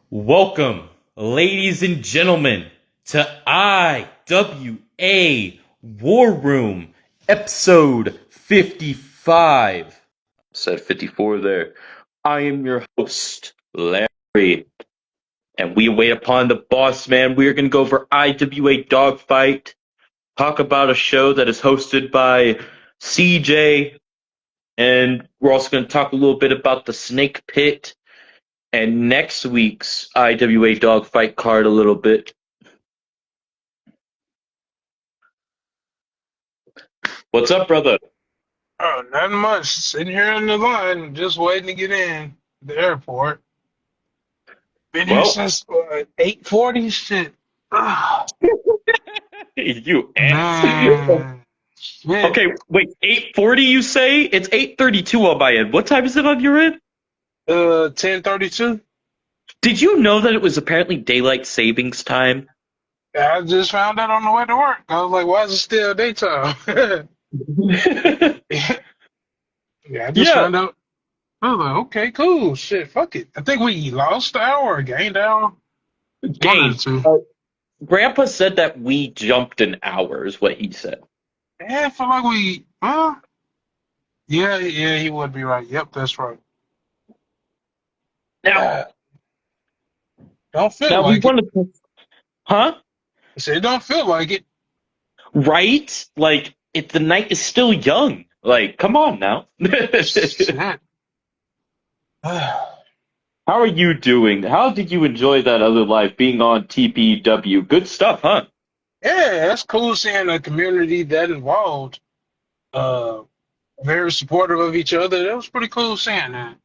Welcome, ladies and gentlemen, to IWA Warroom, episode 55. Said 54 there. I am your host, Larry, and we wait upon the boss man. We are going to go over IWA Dogfight, talk about a show that is hosted by CJ, and we're also going to talk a little bit about the Snake Pit and next week's IWA Dogfight card a little bit. What's up, brother? Oh, nothing much. Sitting here in the line, just waiting to get in the airport. Been here Well, since 8:40. Shit. Ah, you ants. man. Shit. Okay, wait, 8:40 you say? It's 8:32 on my end. What time is it on your end? 10:32. Did you know that it was apparently daylight savings time? I just found out on the way to work. I was like, why is it still daytime? Yeah, I just Yeah, found out. I was like, okay, cool. Shit, fuck it. I think we lost an hour or gained an hour. One of the Gabe. two. Grandpa said that we jumped an hour, is what he said. Yeah, I feel like yeah, he would be right. Yep, that's right. Now, Ah, don't feel now we like it. want to, huh? I said, it don't feel like it. Right? Like, the night is still young. Like, come on now. Shit. How are you doing? How did you enjoy that other life being on TPW? Good stuff, huh? Yeah, that's cool seeing a community that involved, uh, very supportive of each other. That was pretty cool seeing that.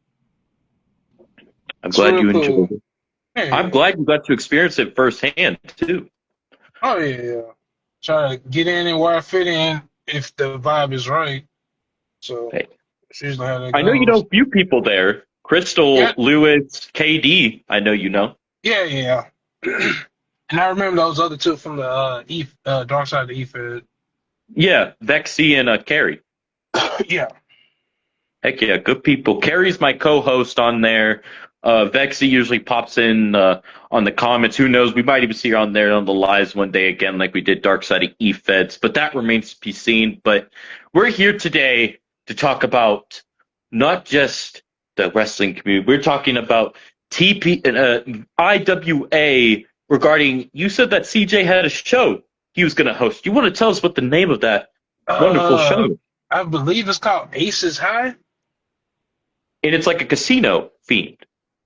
I'm It's glad real you cool. enjoyed it. I'm Yeah. glad you got to experience it firsthand, too. Oh yeah. Try to get in and where I fit in if the vibe is right. So Hey, that's usually how that I know you know goes. a few people there. Yeah, Crystal, Lewis, KD, I know you know. yeah. And I remember those other two from the Dark Side of the Ether. Yeah, Vexy and Carrie. Yeah. Heck yeah, good people. Carrie's my co-host on there. Vexy usually pops in on the comments. Who knows? We might even see her on there on the lives one day again, like we did Dark Side of E-Feds. But that remains to be seen. But we're here today to talk about not just the wrestling community. We're talking about IWA regarding. You said that CJ had a show he was going to host. You want to tell us what the name of that wonderful Uh, show? I believe it's called Aces High. And it's like a casino themed.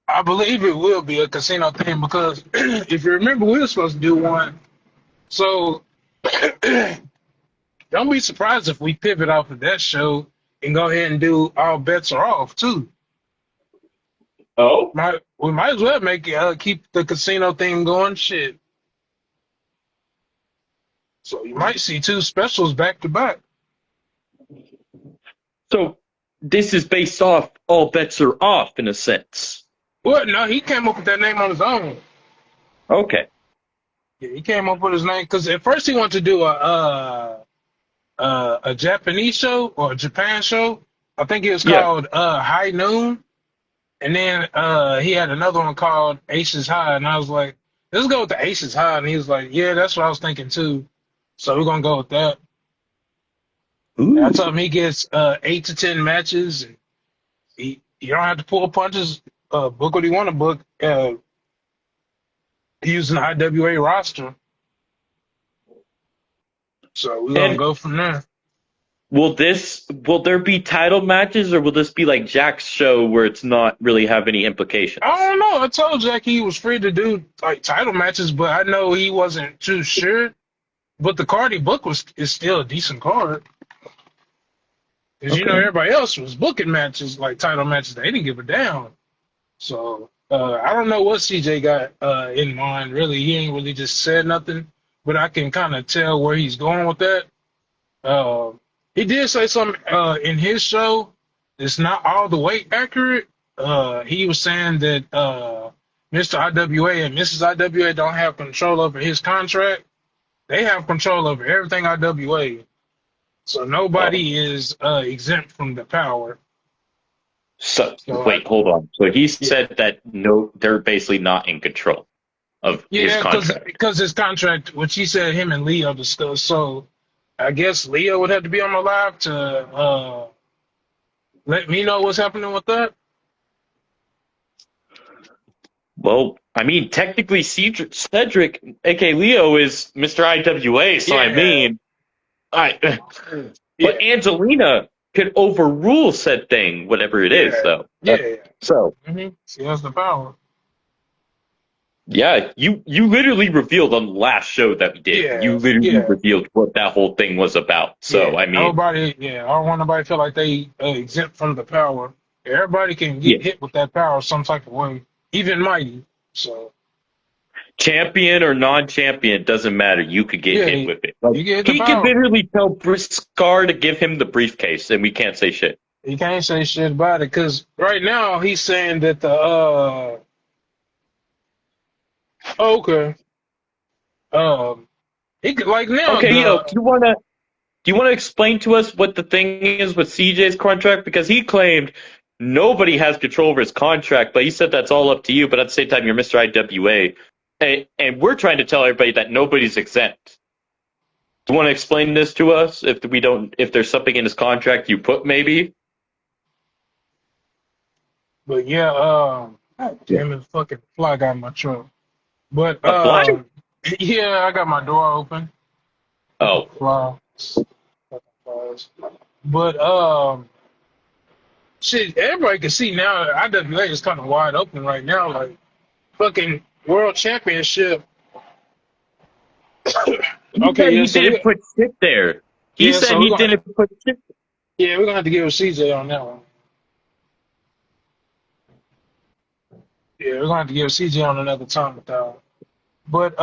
I believe it will be a casino thing because if you remember, we were supposed to do one. So don't be surprised if we pivot off of that show and go ahead and do All Bets Are Off too. Oh, We might as well make keep the casino thing going. Shit. So you might see two specials back to back. so this is based off All Bets Are Off in a sense. Well, no, he came up with that name on his own. Okay. Yeah, he came up with his name because at first he wanted to do a Japanese show or a Japan show. I think it was Yeah. called High Noon, and then he had another one called Aces High, and I was like, let's go with the Aces High, and he was like, yeah, that's what I was thinking too. So we're gonna go with that. And I Ooh. told him he gets 8 to 10 matches, and you don't have to pull punches. Book what you want to book using the IWA roster. So we're gonna And go from there. will there be title matches or will this be like Jack's show where it's not really have any I implications? don't know. I told Jack he was free to do like title matches, but I know he wasn't too sure. But the card he booked is still a decent card. Because Okay. everybody else was booking matches like title matches. They didn't give a damn. So I don't know what CJ got in mind. Really, he ain't really just said nothing, but I can kind of tell where he's going with that. Uh, he did say something in his show that's not all the way accurate. He was saying that Mr. IWA and Mrs. IWA don't have control over his contract. They have control over everything IWA. So Oh. nobody is exempt from the power. So So wait, hold on. So he yeah, said that no, they're basically not in control of his yeah, contract. because his contract, which he said him and Leo discussed. So I guess Leo would have to be on the live to let me know what's happening with that. Well, I mean, technically, Cedric, aka Leo, is Mr. IWA. So I Yeah, mean, I. But yeah, Angelina could overrule said thing, whatever it is, yeah, though. yeah. So She has the power. yeah, you literally revealed on the last show that we did. You Yeah, literally yeah, revealed what that whole thing was about. So yeah. I mean, Nobody, yeah. I don't want nobody to feel like they exempt from the power. Everybody can yeah, get hit with that power some type of way, even mighty. So champion or non-champion doesn't matter. You could get yeah, hit with it. Like you get the he could power. literally tell Briscar to give him the briefcase, and we can't say shit. You can't say shit about it because right now he's saying that the okay he could like now Okay, yo, the do you wanna explain to us what the thing is with CJ's contract? Because he claimed nobody has control over his contract, but he said that's all up to you. But at the same time, you're Mr. IWA, and we're trying to tell everybody that nobody's exempt. Do you want to explain this to us? If there's something in his contract you put maybe but yeah God yeah. damn it, fucking fly got in my truck. But A fly? yeah, I got my door open. Fucking Oh, flies. Fucking flies. But shit, everybody can see now IWA is kind of wide open right now. Like fucking world championship. he Okay, said yeah, he so we didn't put shit there. He yeah, said so he didn't put shit. we're gonna have to give it CJ on that one. Yeah, we're gonna have to give CJ on another time with that one. But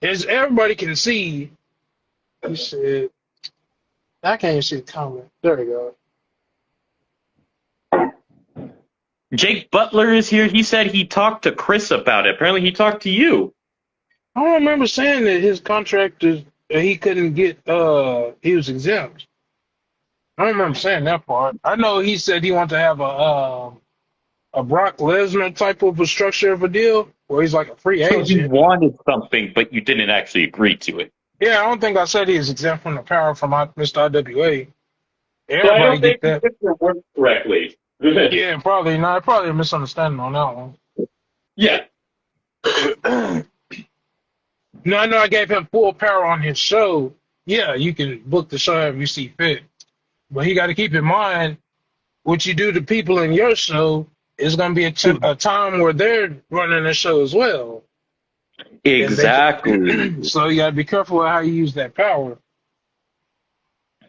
as everybody can see, he said I can't even see the comment. There we go. Jake Butler is here. He said he talked to Chris about it. Apparently, he talked to you. I don't remember saying that his contract is he couldn't get he was exempt. I don't remember saying that part. I know he said he wanted to have a Brock Lesnar type of a structure of a deal where he's like a free So he agent. wanted something, but you didn't actually agree to it. Yeah, I don't think I said he was exempt from the power from Mr. IWA. So I Everybody don't get think you that. did your work correctly. Yeah, probably not. Probably a misunderstanding on Yeah. that one. No, I know I gave him full power on his show. Yeah, you can book the show if you see fit. But he got to keep in mind what you do to people in your show is going to be a time where they're running the show as well. And they Exactly. can, so you got to be careful with how you use that power.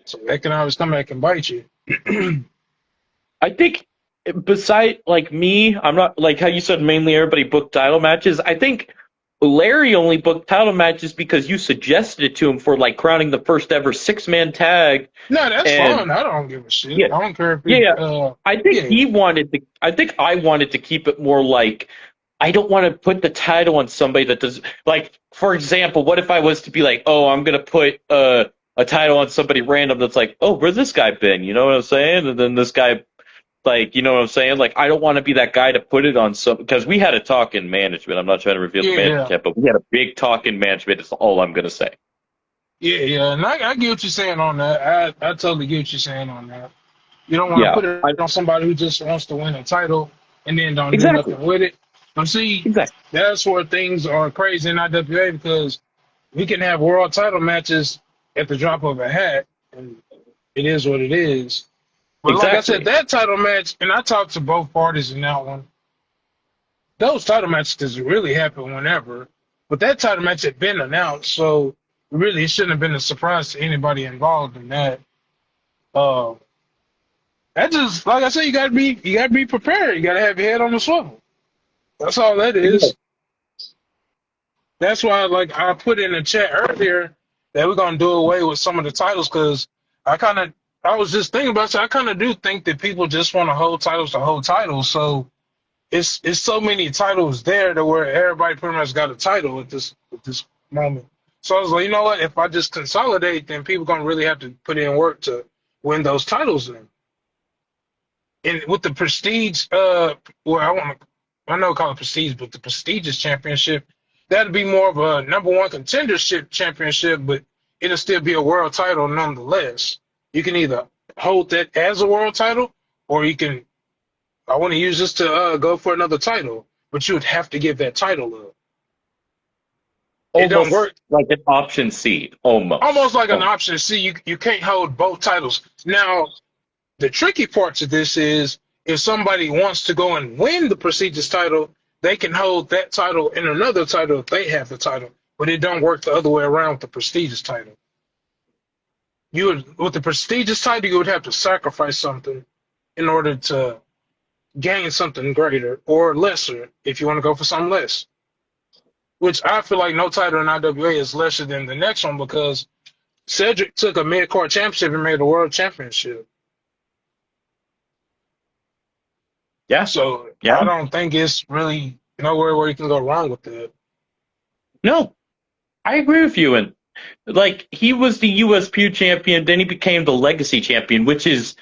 So that can always come back and bite you. I think beside like me, I'm not like how you said mainly everybody booked title matches. I think Larry only booked title matches because you suggested it to him for like crowning the first ever 6-man tag. No, that's And fine. I don't give a shit. yeah, I don't care if yeah, he, yeah. I think yeah, he wanted to. I think I wanted to keep it more like I don't want to put the title on somebody that does. Like, for example, what if I was to be like, oh, I'm gonna put a title on somebody random that's like, oh, where's this guy been? You know what I'm saying? And then this guy, like, you know what I'm saying? Like, I don't want to be that guy to put it on some because we had a talk in management. I'm not trying to reveal the management yeah, yet, but we had a big talk in management. Is all I'm gonna say. yeah. And I get what you're saying on that. I totally get what you're saying on that. You don't want to Yeah, put it on somebody who just wants to win a title and then don't do exactly, nothing with it. But see, exactly. that's where things are crazy in IWA because we can have world title matches at the drop of a hat, and it is what it is. But like I said, Exactly. that title match, and I talked to both parties in that one. Those title matches could really happen whenever, but that title match had been announced, so really it shouldn't have been a surprise to anybody involved in that. Uh, that just like I said, you gotta be prepared. You gotta have your head on the swivel. That's all that is. That's why, like I put in the chat earlier, that we're gonna do away with some of the titles because I kind of I was just thinking about it. I kind of do think that people just want to hold titles to hold titles. So it's so many titles there to where everybody pretty much got a title at this moment. So I was like, you know what? If I just consolidate, then people gonna really have to put in work to win those titles. Then And with the prestige, well, I know call it prestige, but the prestigious championship, that'd be more of a number one contendership championship, but it'll still be a world title nonetheless. You can either hold that as a world title, or you can. I want to use this to go for another title, but you would have to give that title up. It don't Almost work. like an option C. Almost Almost. like an Oh, option. See, you can't hold both titles. Now, the tricky part to this is if somebody wants to go and win the prestigious title, they can hold that title and another title if they have the title. But it don't work the other way around with the prestigious title. You would with the prestigious title, you would have to sacrifice something in order to gain something greater or lesser if you want to go for something less. Which I feel like no title in IWA is lesser than the next one because Cedric took a mid-card championship and made a world championship. yeah. So Yeah. I don't think it's really nowhere where you can go wrong with that. No, I agree with you. And like he was the USP champion, then he became the legacy champion, which is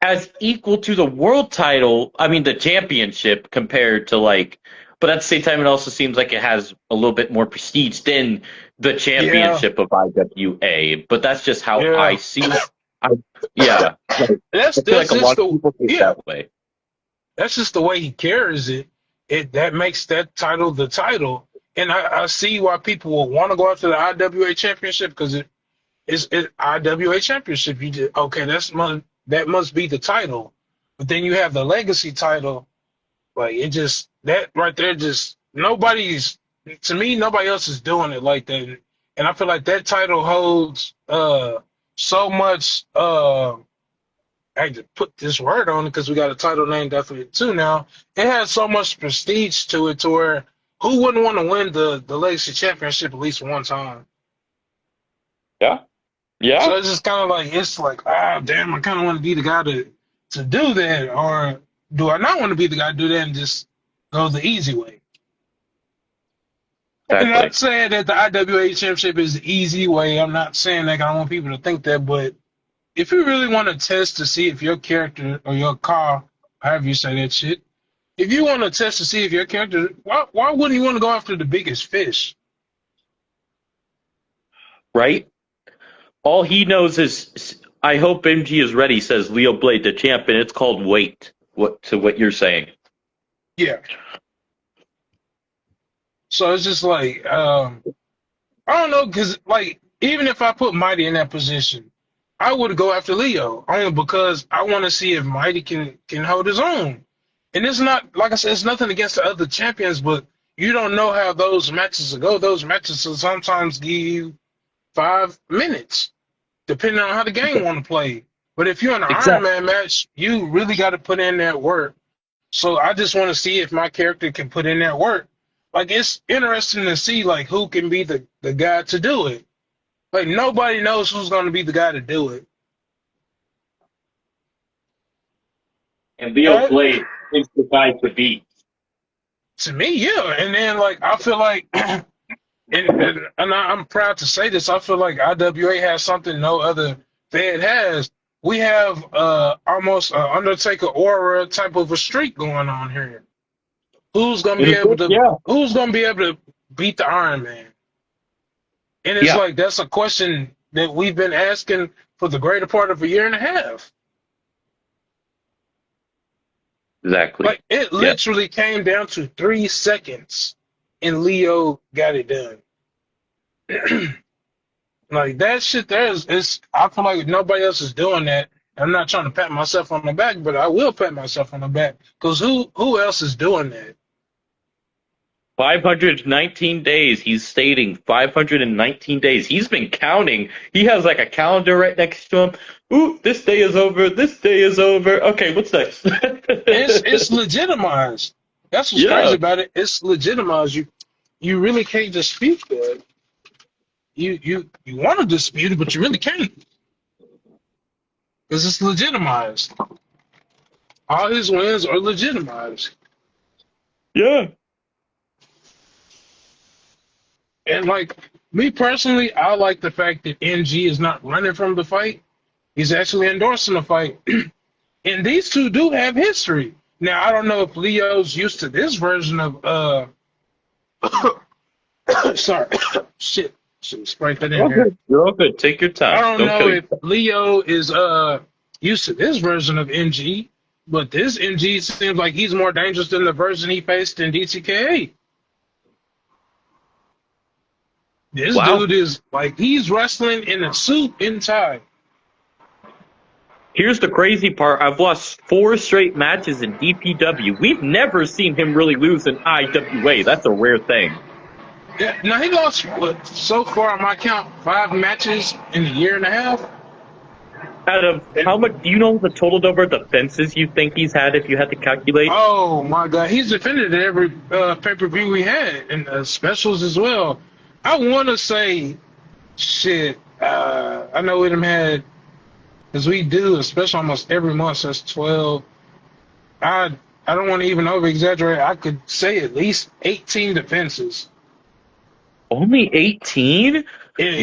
as equal to the world title. I mean, the championship compared to like, but at the same time, it also seems like it has a little bit more prestige than the Yeah, championship of IWA. But that's just how I yeah. see it. I, yeah, like, That's I feel that's like a just lot of the people think yeah. that way. That's just the way he carries it. It that makes that title the title. And I see why people will want to go after the IWA championship because it's IWA championship. You just okay, that must be the title. But then you have the legacy title. Like it just that right there just nobody's to me nobody else is doing it like that. And I feel like that title holds so much I had to put this word on it because we got a title named after it too now. It has so much prestige to it to where who wouldn't want to win the legacy championship at least one time? Yeah, yeah, So it's just kind of like it's like ah damn I kind of want to be the guy to do that or do I not want to be the guy to do that and just go the easy way? I'm not exactly. saying that the IWA championship is the easy way. I'm not saying that. I don't want people to think that. But if you really want to test to see if your character or your car, however you say that shit, if you want to test to see if your character, why wouldn't you want to go after the biggest fish? Right. All he knows is, I hope MG is ready, says Leo Blade, the champ, and it's called wait. What to what you're saying. Yeah. So it's just like I don't know because like even if I put Mighty in that position, I would go after Leo only because I want to see if Mighty can hold his own. And it's not like I said, it's nothing against the other champions, but you don't know how those matches will go. Those matches will sometimes give you 5 minutes, depending on how the game want to play. But if you're in an Iron Exactly. Man match, you really got to put in that work. So I just want to see if my character can put in that work. Like it's interesting to see like who can be the guy to do it. Like nobody knows who's going to be the guy to do it. And Leo Uh, Blade is the guy to beat. to me, yeah. And then like I feel like, I'm proud to say this. I feel like IWA has something no other Fed has. We have almost Undertaker aura type of a streak going on here. Who's gonna be able to Yeah. Who's gonna be able to beat the Iron Man? And it's Yeah. like that's a question that we've been asking for the greater part of a year and a half. Exactly. Like it Yeah. literally came down to 3 seconds, and Leo got it done. Like that shit there is I feel like nobody else is doing that. I'm not trying to pat myself on the back, but I will pat myself on the back because who else is doing that? 519 days. He's stating 519 days. He's been counting. He has like a calendar right next to him. Ooh, this day is over. This day is over. Okay, what's next? It's legitimized. That's what's crazy Yeah, about it. It's legitimized. You really can't dispute that. You want to dispute it, but you really can't because it's legitimized. All his wins are legitimized. yeah. And like me personally, I like the fact that NG is not running from the fight. He's actually endorsing the fight. And these two do have history. Now I don't know if Leo's used to this version of sorry, shit, should spray that You're in all there. good. You're all good. Take your I time. don't Don't know kill if yourself. Leo is used to this version of NG, but this NG seems like he's more dangerous than the version he faced in DTKA. This Wow. dude is like he's wrestling in a suit and tie. Here's the crazy part. I've lost 4 straight matches in DPW. We've never seen him really lose in IWA. That's a rare thing. Yeah, now he lost what, so far on my count 5 matches in a year and a half. Out of And how much, do you know the total number of defenses you think he's had if you had to calculate? oh my God, he's defended at every pay per view we had and specials as well. I want to say shit. I know we done had because we do a special almost every month since 12. I I don't want to even over exaggerate. I could say at least 18 defenses. Only 18? Really?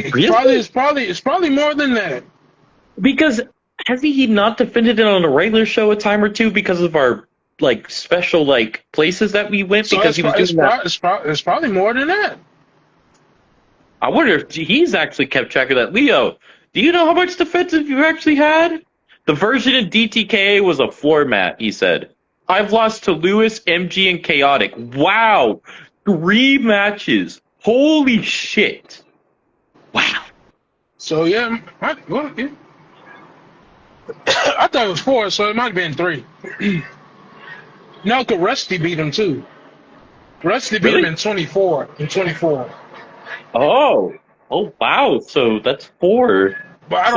It's probably more than that. Because has he not defended it on a regular show a time or two because of our like special like places that we went So because he was doing that? it's probably more than that. I wonder if he's actually kept track of that. Leo, do you know how much defensive you actually had? The version in DTKA was a floor mat, he said. I've lost to Lewis, MG, and Chaotic. Wow. 3 matches. Holy shit. Wow. So yeah, well, yeah. I thought it was 4, so it might have been 3. No, cause Rusty beat him too. Rusty beat him Really? in 24. In 24. Oh. Oh, wow. So that's 4. But So I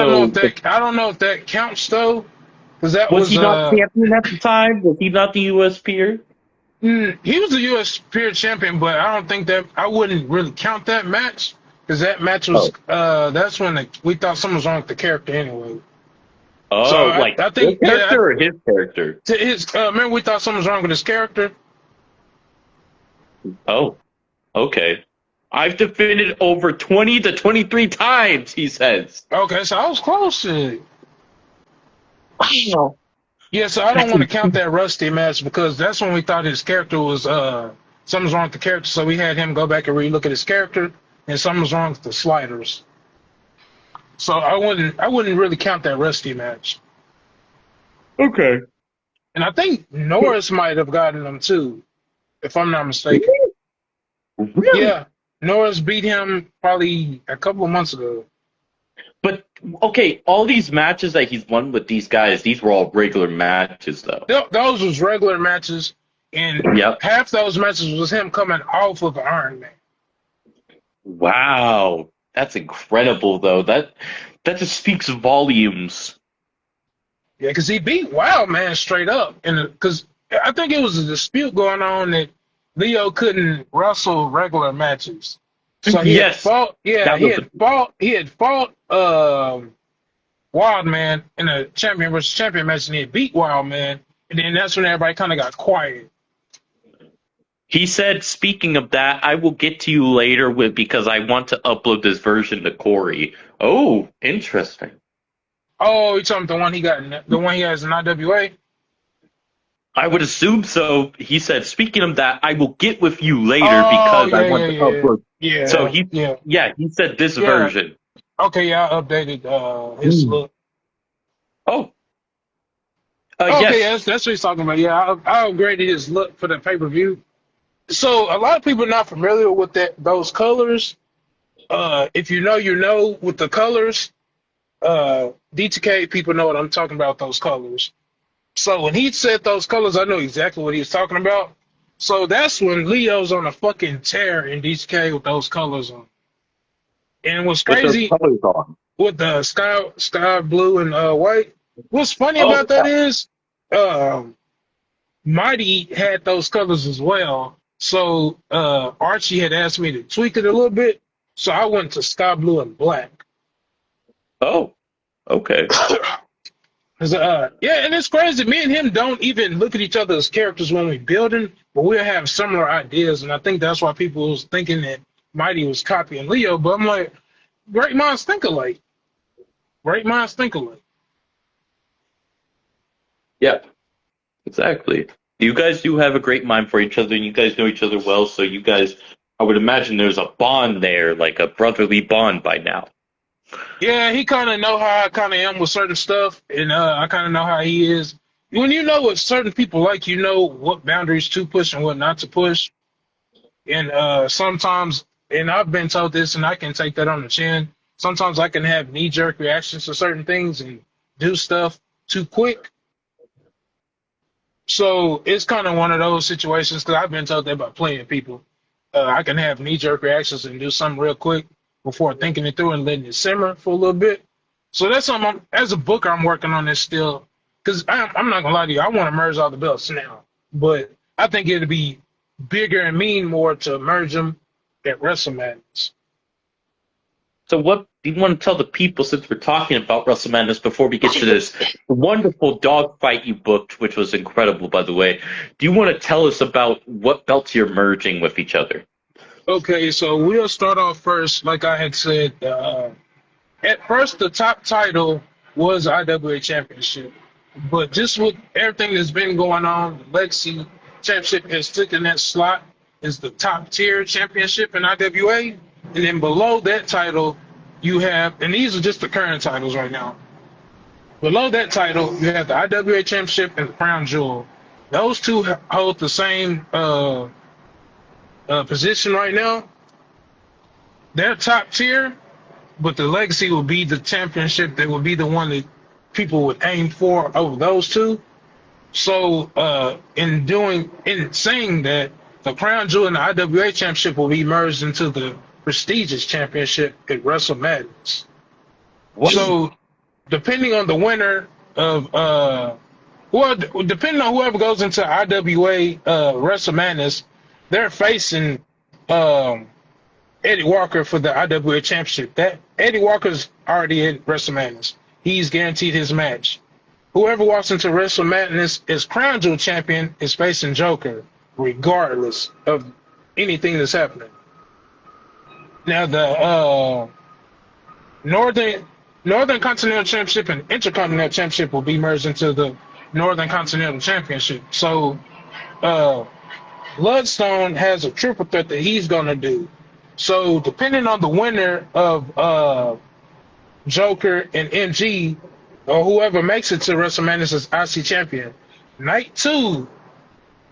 don't know if that counts though, because that was was he not champion at the time? Was he not the US peer? he was the U.S. Peer Champion, but I don't think that I wouldn't really count that match because that match was Oh. that's when we thought something was wrong with the character anyway. So Oh, like I your think character or his character? to his remember we thought something was wrong with his character. Oh, okay. I've defended over 20 to 23 times, he says. Okay, so I was close to it. Wow. Yeah, so I don't That's want to count insane. that Rusty match because that's when we thought his character was something's wrong with the character. So we had him go back and relook at his character, and something's wrong with the sliders. So I wouldn't really count that Rusty match. Okay. And I think Norris might have gotten him too, if I'm not mistaken. Really? Yeah, Norris beat him probably a couple of months ago. But, okay, all these matches that he's won with these guys, these were all regular matches, though. Those was regular matches, and Yep. half those matches was him coming off of Iron Man. Wow. That's incredible, though. That just speaks volumes. Yeah, because he beat Wild Man straight up, and because I think it was a dispute going on that Leo couldn't wrestle regular matches, so he had Yes, fought. Yeah, that was he had fought Wild Man in a champion versus champion match, and he had beat Wild Man, and then that's when everybody kind of got quiet. He said, speaking of that, I will get to you later with because I want to upload this version to Corey. Oh, interesting. Oh, you talking about the one he has in IWA? I would assume so. He said, speaking of that, I will get with you later Oh, because I want to upload. So he said this yeah. version. Okay, yeah, I updated his look. Oh, Okay, yes. yeah, that's what he's talking about. Yeah, I upgraded his look for the pay per view. So a lot of people are not familiar with those colors. If you know, you know with the colors. DTK people know what I'm talking about. Those colors. So when he said those colors, I know exactly what he was talking about. So that's when Leo's on a fucking tear in DTK with those colors on. And what's With those crazy colors on. with the sky blue and white. What's funny Oh, about that is, Mighty had those colors as well. So Archie had asked me to tweak it a little bit. So I went to sky blue and black. oh, okay. 'Cause, yeah, and it's crazy. Me and him don't even look at each other as characters when we building, but we'll have similar ideas, and I think that's why people was thinking that Mighty was copying Leo. But I'm like, great minds think alike. Great minds think alike. Yeah, exactly. You guys do have a great mind for each other, and you guys know each other well. So you guys, I would imagine there's a bond there, like a brotherly bond by now. Yeah, he kind of know how I kind of am with certain stuff, and I kind of know how he is. When you know what certain people like, you know what boundaries to push and what not to push. And sometimes, and I've been told this, and I can take that on the chin. Sometimes I can have knee-jerk reactions to certain things and do stuff too quick. So it's kind of one of those situations because I've been told that by plenty of people. I can have knee-jerk reactions and do something real quick before thinking it through and letting it simmer for a little bit. So that's something as a booker I'm working on this still because I'm not gonna lie to you. I want to merge all the belts now, but I think it'd be bigger and mean more to merge them at WrestleMania. So, what do you want to tell the people since we're talking about Russell Madness before we get to this wonderful dogfight you booked, which was incredible, by the way? Do you want to tell us about what belts you're merging with each other? Okay, so we'll start off first, like I had said. At first, the top title was IWA Championship, but just with everything that's been going on, the Legacy Championship has taken that slot as the top tier championship in IWA, and then below that title, you have, and these are just the current titles right now. Below that title, you have the IWA Championship and the Crown Jewel. Those two hold the same position right now. They're top tier, but the legacy will be the championship that will be the one that people would aim for over those two. So in saying that, the Crown Jewel and the IWA Championship will be merged into the prestigious championship at WrestleMania. What? So depending on the winner of well, depending on whoever goes into IWA WrestleMania, they're facing um, Eddie Walker for the IWA Championship. That Eddie Walker's already in WrestleMania. He's guaranteed his match. Whoever walks into WrestleMania as Crown Jewel champion is facing Joker, regardless of anything that's happening. Now the Northern Continental Championship and Intercontinental Championship will be merged into the Northern Continental Championship. So Bloodstone has a triple threat that he's gonna do. So depending on the winner of Joker and MG, or whoever makes it to WrestleMania as IC champion, night two,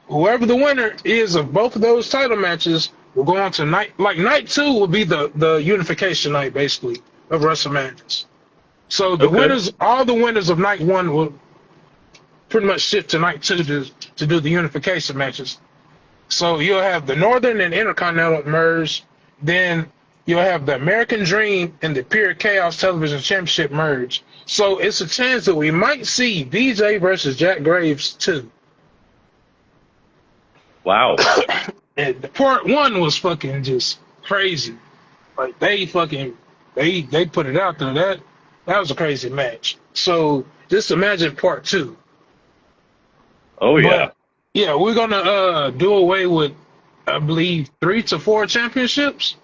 whoever the winner is of both of those title matches will go on to night two will be the unification night basically of WrestleMania. So the Okay. winners, all the winners of night one will pretty much shift to night two to do the unification matches. So you'll have the Northern and Intercontinental merge, then you'll have the American Dream and the Pure Chaos Television Championship merge. So it's a chance that we might see BJ versus Jack Graves too. Wow. And the part one was fucking just crazy. Like they put it out there. That was a crazy match. So just imagine part two. Oh, yeah. But yeah, we're gonna do away with I believe 3 to 4 championships.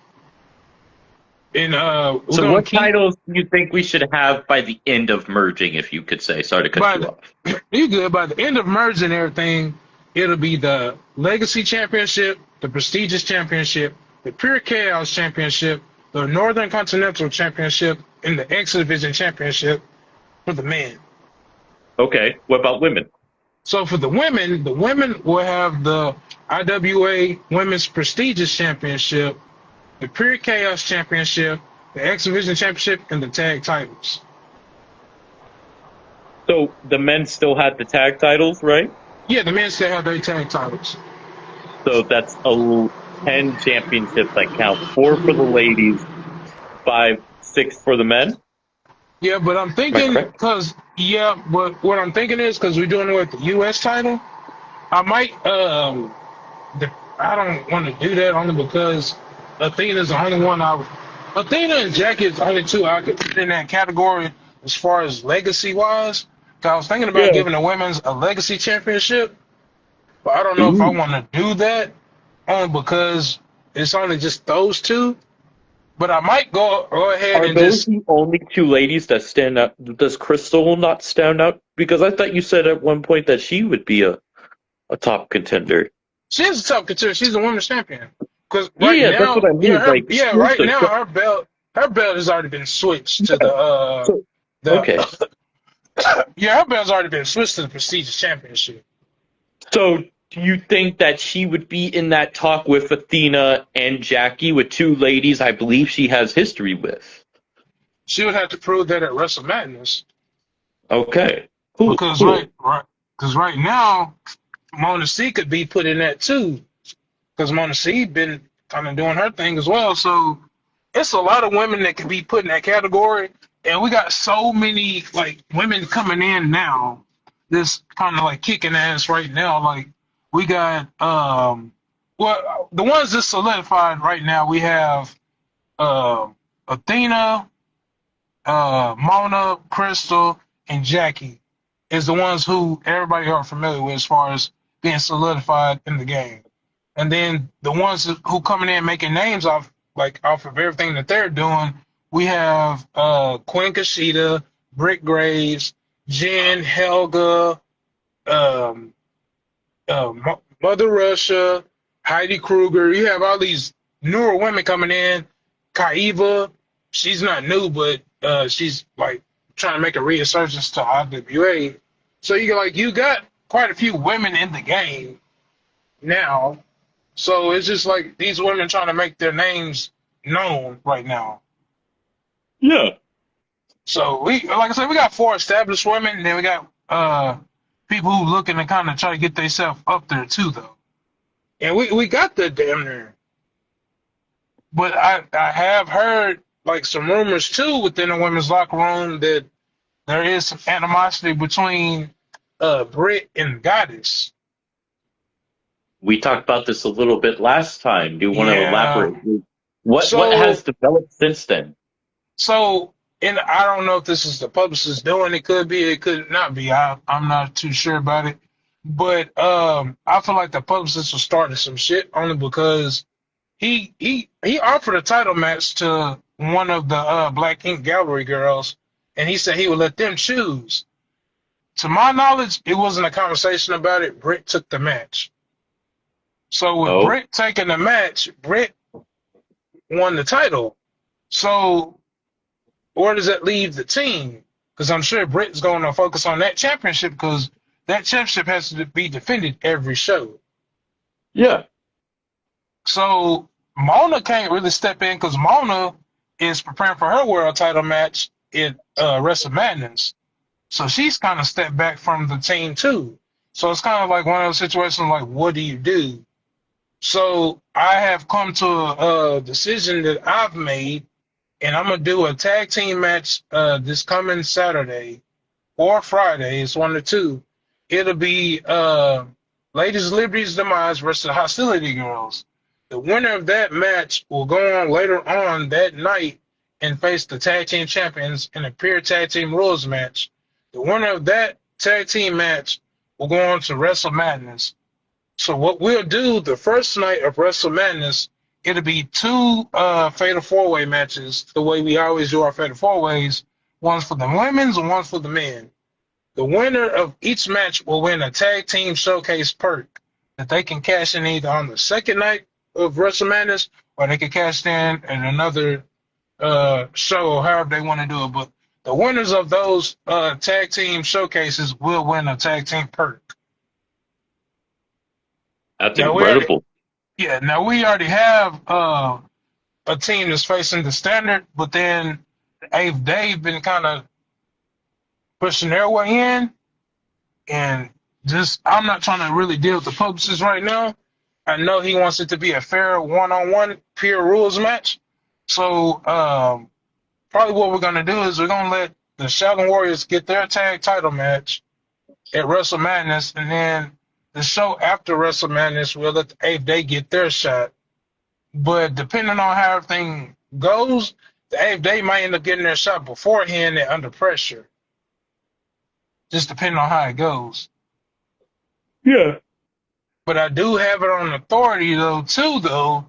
And we're So, gonna what keep titles do you think we should have by the end of merging, if you could say? Sorry to cut you by off. you good by the end of merging everything, it'll be the Legacy Championship, the Prestigious Championship, the Pure Chaos Championship, the Northern Continental Championship, and the X Division Championship for the men. Okay. What about women? So for the women will have the IWA Women's Prestigious Championship, the Pure Chaos Championship, the X Division Championship, and the tag titles. So, the men still have the tag titles, right? Yeah, the men still have their tag titles. So, that's 10 championships I count. 4 for the ladies, 5, 6 for the men. Yeah, but I'm Am I thinking correct? but what I'm thinking is because we're doing it with the U.S. title, I might I don't want to do that only because Athena's the only one Athena and Jackie is the only two I could put in that category as far as legacy wise. Cause I was thinking about Yeah. giving the women's a legacy championship, but I don't know if I Ooh. want to do that only because it's only just those two. But I might go ahead Are and those just. the only two ladies that stand out? Does Crystal not stand out? Because I thought you said at one point that she would be a top contender. She's a top contender. She's a women's champion. Because right Yeah, that's what now, I yeah, mean. her, Like yeah, right seriously. now her belt has already been switched to Yeah. So the, okay. yeah, her belt's already been switched to the prestigious championship. So do you think that she would be in that talk with Athena and Jackie, with two ladies I believe she has history with? She would have to prove that at Wrestle Madness Okay. Cool. because Cool. right now Mona C could be put in that too because Mona C been kind of doing her thing as well. So it's a lot of women that can be put in that category, and we got so many like women coming in now. This kind of like kicking ass right now. Like we got well the ones that solidified right now. We have Athena, Mona, Crystal, and Jackie is the ones who everybody are familiar with as far as being solidified in the game. And then the ones who coming in making names off of everything that they're doing, we have Quinn Kushida, Britt Graves, Jen, Helga, um, Mother Russia, Heidi Kruger. You have all these newer women coming in. Kaiva, she's not new, but she's like trying to make a resurgence to IWA. So you got quite a few women in the game now. So it's just like these women trying to make their names known right now. Yeah. So like I said, we got four established women, and then we got people who looking to kind of try to get themselves up there too, though. And we got the damn near. But I have heard like some rumors too within the women's locker room that there is some animosity between Britt and Goddess. We talked about this a little bit last time. Do you want to Yeah. elaborate? What So has developed since then? so and I don't know if this is the publicist doing it. Could be, it could not be. I'm not too sure about it. But I feel like the publicist was starting some shit only because he offered a title match to one of the Black Ink Gallery girls, and he said he would let them choose. To my knowledge, it wasn't a conversation about it. Britt took the match. So with Oh, Britt taking the match, Britt won the title. So where does that leave the team? Because I'm sure Britt's going to focus on that championship because that championship has to be defended every show. yeah. So Mona can't really step in because Mona is preparing for her world title match in Wrestle Madness. So she's kind of stepped back from the team too. So it's kind of like one of those situations like, what do you do? So I have come to a decision that I've made, and I'm gonna do a tag team match this coming Saturday or Friday. It's one of the two. It'll be Ladies Liberty's Demise versus Hostility Girls. The winner of that match will go on later on that night and face the tag team champions in a pure tag team rules match. The winner of that tag team match will go on to Wrestle Madness. So what we'll do the first night of Wrestle Madness, it'll be two Fatal 4-Way matches, the way we always do our Fatal 4-Ways. One's for the women's and one's for the men. The winner of each match will win a tag team showcase perk that they can cash in either on the second night of Wrestle Madness or they can cash in at another show, or however they want to do it. But the winners of those tag team showcases will win a tag team perk. That's Now we already, incredible. yeah, now we already have a team that's facing the standard, but then they've been kind of pushing their way in, and just I'm not trying to really deal with the publicist right now. I know he wants it to be a fair one-on-one pure rules match. So probably what we're gonna do is we're gonna let the Shaolin Warriors get their tag title match at Wrestle Madness, and then the show after Wrestle Madness we'll let the Eighth Day get their shot. But depending on how everything goes, the Eighth Day might end up getting their shot beforehand and under pressure. Just depending on how it goes. Yeah. But I do have it on authority though, too, though,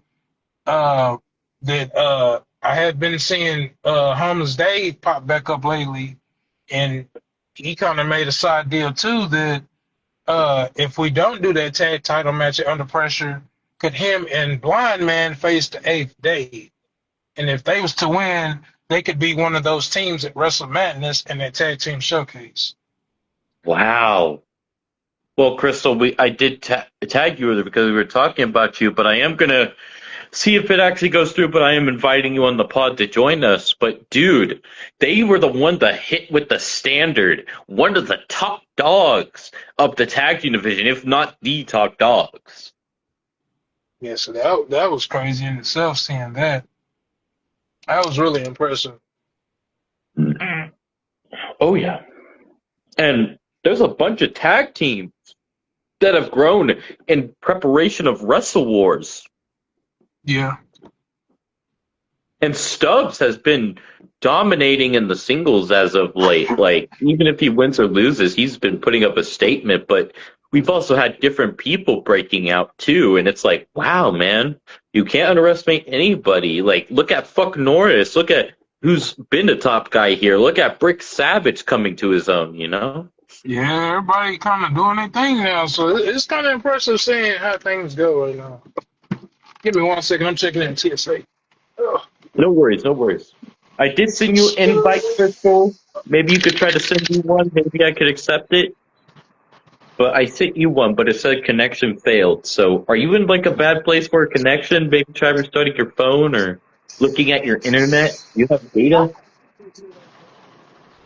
that I have been seeing Homeless Dave pop back up lately, and he kind of made a side deal too that if we don't do that tag title match at Under Pressure, could him and Blind Man face the eighth day? And if they was to win, they could be one of those teams at Wrestle Madness and that tag team showcase. Wow. Well, Crystal, I did tag you because we were talking about you, but I am gonna see if it actually goes through. But I am inviting you on the pod to join us. But dude, they were the one that hit with the standard, one of the top dogs of the tag team division, if not the top dogs. Yeah, so that was crazy in itself. Seeing that was really impressive. Oh yeah, and there's a bunch of tag teams that have grown in preparation of Wrestle Wars. Yeah. And Stubbs has been dominating in the singles as of late. Like, even if he wins or loses, he's been putting up a statement. But we've also had different people breaking out, too. And it's like, wow, man, you can't underestimate anybody. Like, look at Fuck Norris. Look at who's been the top guy here. Look at Brick Savage coming to his own, you know? Yeah, everybody kind of doing their thing now. So it's kind of impressive seeing how things go right now. Give me 1 second. I'm checking in TSA. Ugh. No worries, no worries. I did send you an invite, Crystal. Maybe you could try to send me one. Maybe I could accept it. But I sent you one, but it said connection failed. So are you in like a bad place for a connection? Maybe try restarting your phone or looking at your internet. You have data?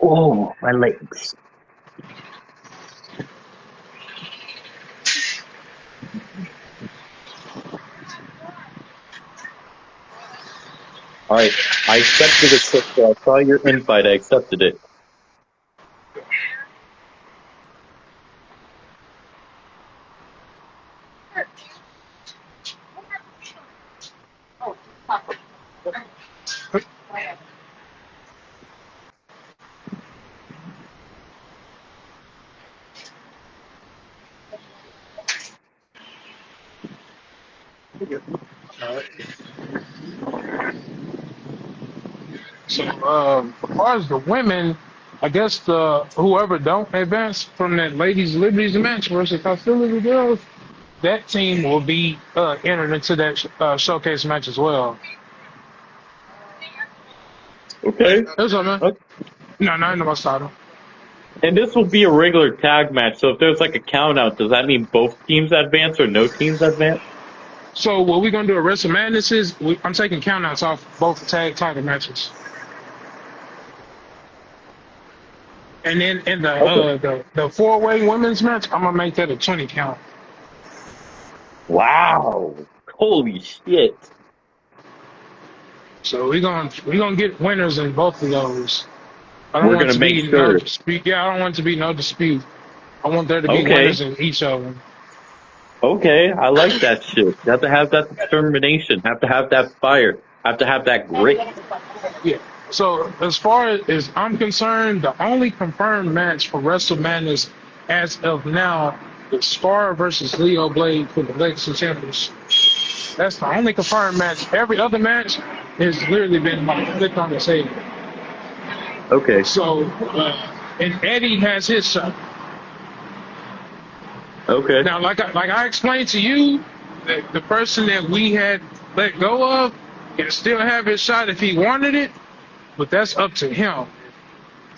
Oh, my legs. All right, I accepted it, Crystal. I saw your invite. I accepted it. So, as far as the women, I guess whoever don't advance from that Ladies Liberties match versus Hostility Girls, that team will be entered into that showcase match as well. Okay. That's what, man. Okay. No, not in the title. And this will be a regular tag match. So if there's like a count out, does that mean both teams advance or no teams advance? So what we're gonna do at Wrestle Madness is I'm taking countouts off both tag title matches, and then in the 4-way women's match, I'm gonna make that a 20 count. Wow! Holy shit! So we're gonna get winners in both of those. I We're don't want gonna to make be sure. no dispute. Yeah, I don't want to be no dispute. I want there to be winners in each of them. Okay, I like that shit. You have to have that determination. Have to have that fire. Have to have that grit. Yeah. So as far as I'm concerned, the only confirmed match for Wrestle Madness as of now is Scar versus Leo Blade for the Legacy Championship. That's the only confirmed match. Every other match has literally been like flipped on the table. Okay. So, and Eddie has his shot. Okay. Now, like I explained to you, the person that we had let go of can still have his shot if he wanted it, but that's up to him.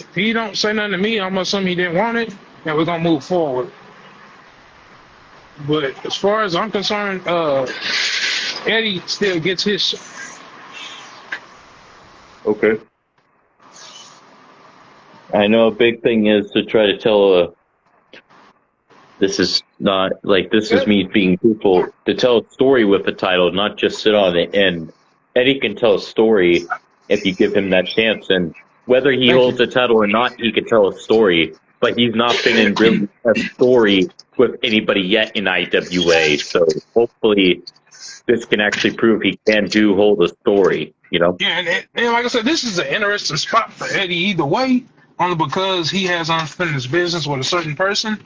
If he don't say nothing to me, I'm gonna assume he didn't want it, and we're gonna move forward. But as far as I'm concerned, Eddie still gets his shot. Okay. I know a big thing is to try to tell this is not like this is me being truthful to tell a story with the title, not just sit on it. And Eddie can tell a story if you give him that chance. And whether he holds the title or not, he can tell a story. But he's not been in really a story with anybody yet in IWA. So hopefully this can actually prove he can hold a story, you know? Yeah, and like I said, this is an interesting spot for Eddie either way, only because he has unfinished business with a certain person.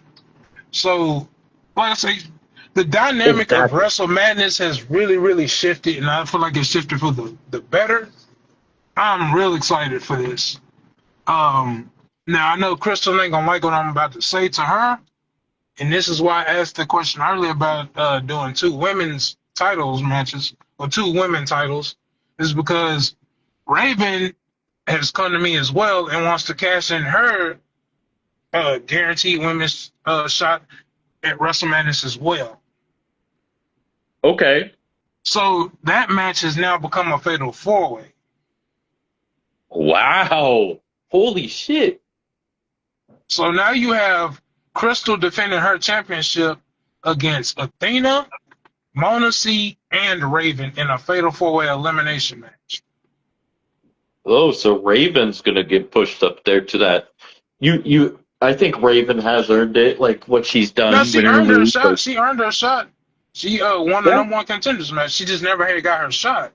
So, like I say, the dynamic of Wrestle Madness has really, really shifted, and I feel like it's shifted for the better. I'm real excited for this. Um, Now I know Crystal ain't gonna like what I'm about to say to her, and this is why I asked the question earlier about doing two women's titles matches or two women titles, is because Raven has come to me as well and wants to cash in her guaranteed women's shot at WrestleMania as well. Okay. So that match has now become a fatal four way. Wow. Holy shit. So now you have Crystal defending her championship against Athena, Mona C, and Raven in a fatal four way elimination match. Oh, so Raven's gonna get pushed up there to that. I think Raven has earned it, like what she's No, done, she win or earned her lose. shot. But She earned her shot. She won the yeah, number one contenders match. She just never had got her shot.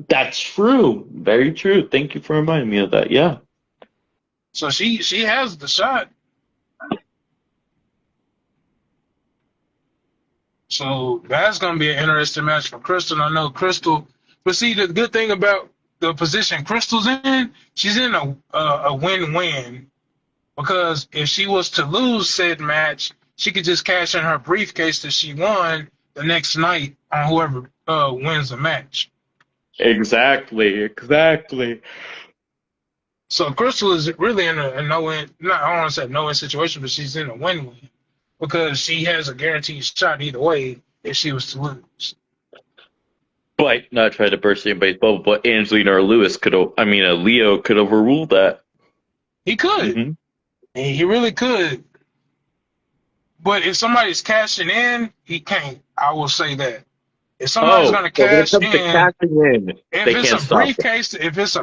that's true. Very true. Thank you for reminding me of that. Yeah. So she has the shot. So that's gonna be an interesting match for Crystal. I know Crystal, but see the good thing about the position Crystal's in, she's in a win-win because if she was to lose said match, she could just cash in her briefcase that she won the next night on whoever wins the match. Exactly. Exactly. So Crystal is really in a no-win, not I don't want to say no-win situation, but she's in a win-win because she has a guaranteed shot either way if she was to lose. But not trying to burst anybody's bubble, but Angelina or Lewis Leo could overrule that. He could. Hmm. He really could. But if somebody's cashing in, he can't. I will say that. If somebody's Oh, gonna so when it cash comes to in, cashing in, if they it's can't a stop it.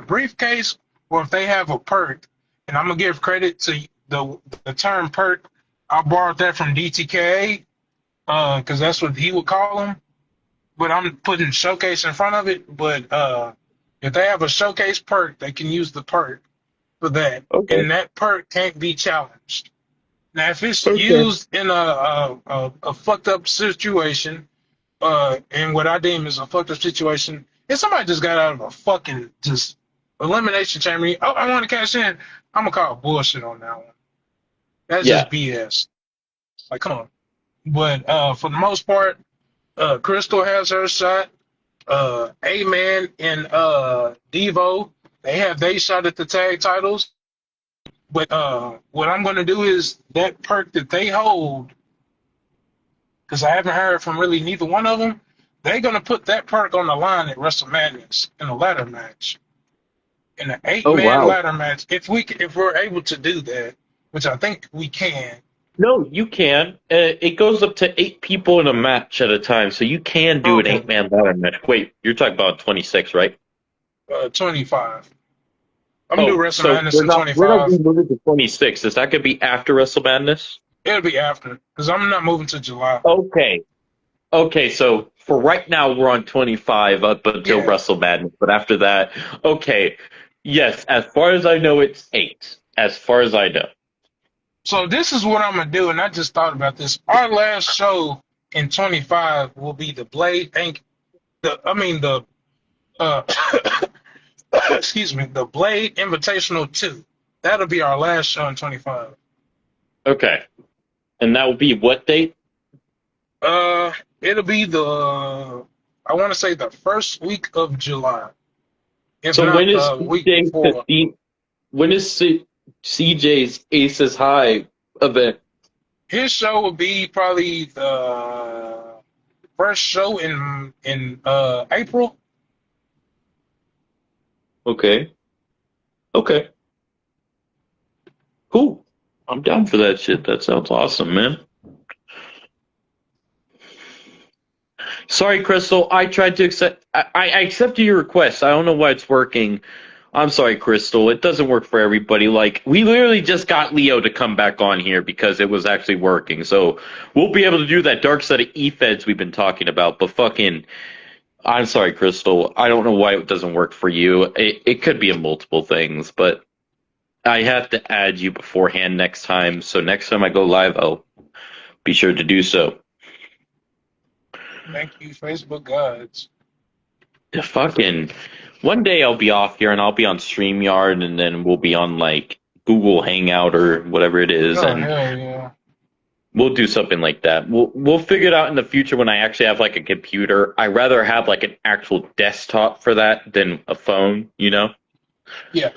briefcase, or if they have a perk, and I'm gonna give credit to the term perk. I borrowed that from DTK because that's what he would call them. But I'm putting showcase in front of it. But if they have a showcase perk, they can use the perk for that, Okay. and that perk can't be challenged. Now, if it's Okay. used in a fucked up situation, and what I deem is a fucked up situation, if somebody just got out of a fucking just elimination chamber, oh, I want to cash in, I'm gonna call bullshit on that one. That's just Yeah. BS. Like, come on. But for the most part, Crystal has her shot. A-Man and Devo, they have they shot at the tag titles. But what I'm gonna do is that perk that they hold, because I haven't heard from really neither one of them. They're gonna put that perk on the line at WrestleMania in a ladder match, in an eight Oh man wow. ladder match. If we're able to do that, which I think we can. No, you can. It goes up to 8 people in a match at a time, so you can do an Okay, 8 man ladder match. Wait, you're talking about 26, right? 25. I'm gonna do Oh, so WrestleMania in we're not 25. moving to 26. Is that gonna be after Wrestle Madness? It'll be after, because I'm not moving to July. Okay. Okay, so for right now we're on 25 up until Yeah. Wrestle Madness, but after that, okay. Yes, as far as I know, it's 8. As far as I know. So this is what I'm gonna do, and I just thought about this. Our last show in 25 will be the Blade Inc. The uh, excuse me, the Blade Invitational 2. That'll be our last show in 25. Okay. And that will be what date? It'll be I want to say the first week of July, if So not when is the week before. when is CJ's Aces High event? His show will be probably the first show in April. Okay. Okay. Cool. I'm down for that shit. That sounds awesome, man. Sorry, Crystal. I tried to accept. I accepted your request. I don't know why it's working. I'm sorry, Crystal. It doesn't work for everybody. Like, we literally just got Leo to come back on here because it was actually working. So we'll be able to do that dark side of E-Feds we've been talking about. But fucking, I'm sorry, Crystal. I don't know why it doesn't work for you. It could be a multiple things, but I have to add you beforehand next time. So next time I go live, I'll be sure to do so. Thank you, Facebook gods. Fucking One day I'll be off here and I'll be on StreamYard, and then we'll be on like Google Hangout or whatever it is, Oh and hell yeah. we'll do something like that. We'll figure it out in the future when I actually have like a computer. I rather have like an actual desktop for that than a phone, you know? Yeah.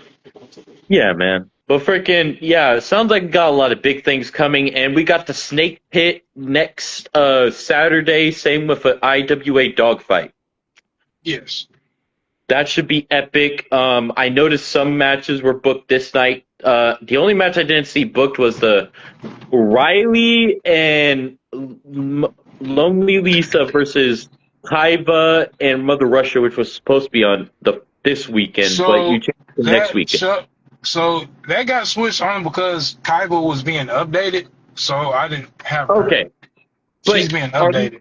Yeah, man. But freaking yeah, it sounds like we got a lot of big things coming, and we got the Snake Pit next Saturday. Same with an IWA dogfight. Yes. That should be epic. I noticed some matches were booked this night. The only match I didn't see booked was the Riley and Lonely Lisa versus Kaiba and Mother Russia, which was supposed to be on this weekend, but you So changed it to next that weekend. so that got switched on because Kaiba was being updated, so I didn't have her. Okay, She's but being updated.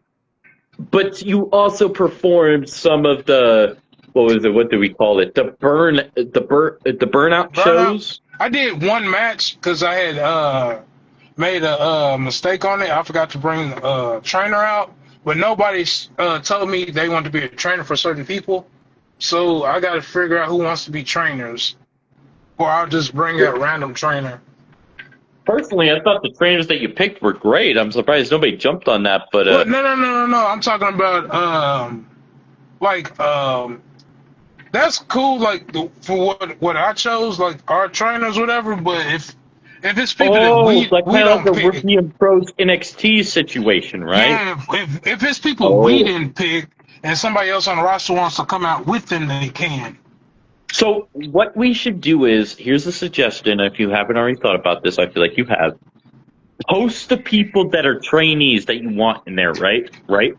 but you also performed some of the what was it? What do we call it? The burnout Burnout. shows. I did one match because I had made a mistake on it. I forgot to bring a trainer out, but nobody told me they want to be a trainer for certain people. So I got to figure out who wants to be trainers, or I'll just bring a random trainer. Personally, I thought the trainers that you picked were great. I'm surprised nobody jumped on that, but But no. I'm talking about like that's cool. Like for what I chose, like our trainers, whatever. But if it's people that like we kind of like don't the pick, European Pros NXT situation, right? yeah. If it's people we Oh, didn't pick, and somebody else on the roster wants to come out with them, they can. so what we should do is here's a suggestion. If you haven't already thought about this, I feel like you have. Post the people that are trainees that you want in there, right? Right,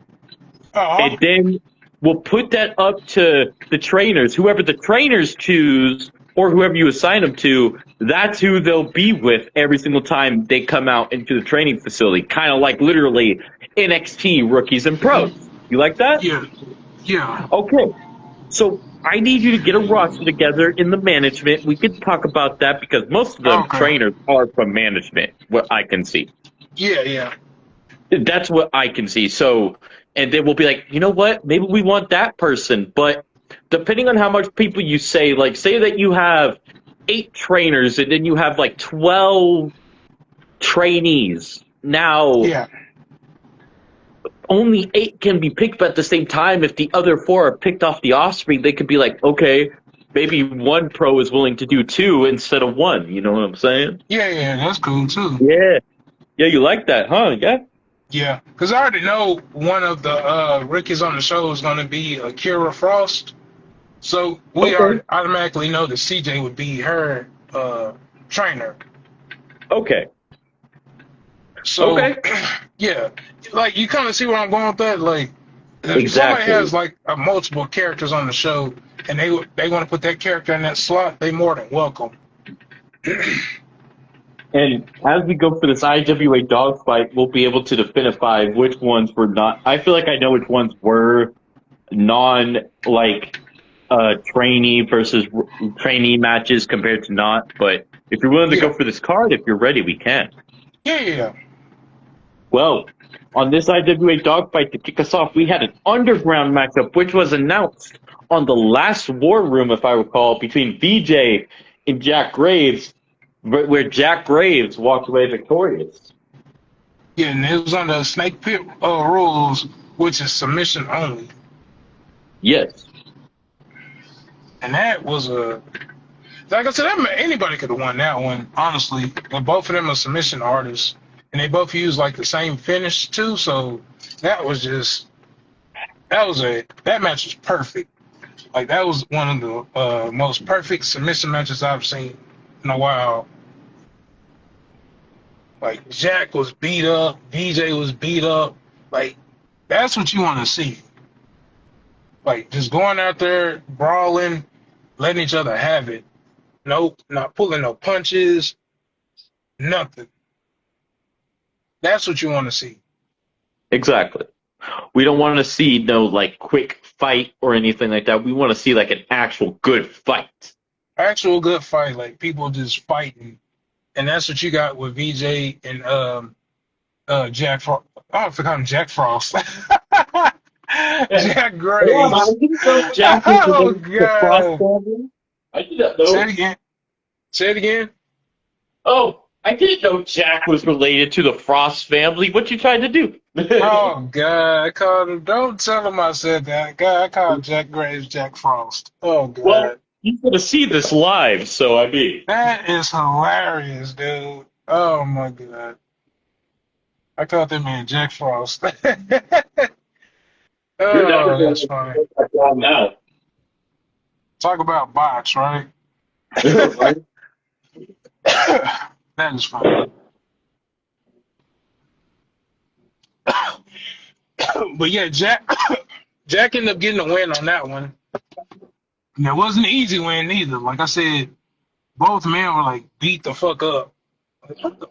Uh-huh. and then we'll put that up to the trainers. Whoever the trainers choose, or whoever you assign them to, that's who they'll be with every single time they come out into the training facility. Kind of like literally NXT rookies and pros. You like that? Yeah. Yeah. Okay. So I need you to get a roster together in the management. We could talk about that because most of the Okay. trainers are from management, what I can see. Yeah. Yeah. That's what I can see. So, and then we'll be like, you know what? Maybe we want that person. But depending on how much people you say, like, say that you have 8 trainers and then you have like 12 trainees. Now, Yeah. only 8 can be picked, but at the same time, if the other 4 are picked off the offspring, they could be like, okay, maybe one pro is willing to do 2 instead of 1. You know what I'm saying? Yeah. Yeah. That's cool too. Yeah. Yeah, you like that, huh? Yeah. Yeah, because I already know one of the rookies on the show is going to be Akira Frost. So we Okay. already automatically know that CJ would be her trainer. Okay. So, Okay. yeah, like you kind of see where I'm going with that. Like, if somebody Exactly. has like multiple characters on the show and they want to put that character in that slot, they more than welcome. And as we go for this IWA dogfight, we'll be able to definify which ones were not. I feel like I know which ones were non like trainee versus trainee matches compared to not. But if you're willing to go Yeah, for this card, if you're ready, we can. yeah. Well, on this IWA dogfight to kick us off, we had an underground matchup, which was announced on the last War Room, if I recall, between VJ and Jack Graves, where Jack Graves walked away victorious. Yeah, and it was under Snake Pit rules, which is submission only. Yes. And that was like I said, anybody could have won that one, honestly. And both of them are submission artists, and they both use like the same finish too. So that was just that match was perfect. Like that was one of the most perfect submission matches I've seen in a while. Like Jack was beat up, VJ was beat up. Like that's what you want to see. Like just going out there brawling, letting each other have it. Nope, not pulling no punches, nothing. That's what you want to see. Exactly. We don't want to see no like quick fight or anything like that. We want to see like an actual good fight. Actual good fight, like people just fighting, and that's what you got with VJ and Jack Frost. Oh, I forgot him, Jack Frost. Jack Hold on, I Graves. didn't know Jack was Oh related to the Frost god. family. I did not Say it know. again. Say it again. Oh, I didn't know Jack was related to the Frost family. What you trying to do? Oh god. I called him. Don't tell him I said that. God, I called Jack Graves Jack Frost. Oh Well, god. you're gonna see this live, so I mean, That is hilarious, dude. Oh my god. I called that man Jack Frost. you're never Oh, gonna that's funny. get that down now. Talk about bots, right? Right? That is funny. But yeah, Jack ended up getting a win on that one. And it wasn't an easy win either. Like I said, both men were like beat the fuck up. Like, what the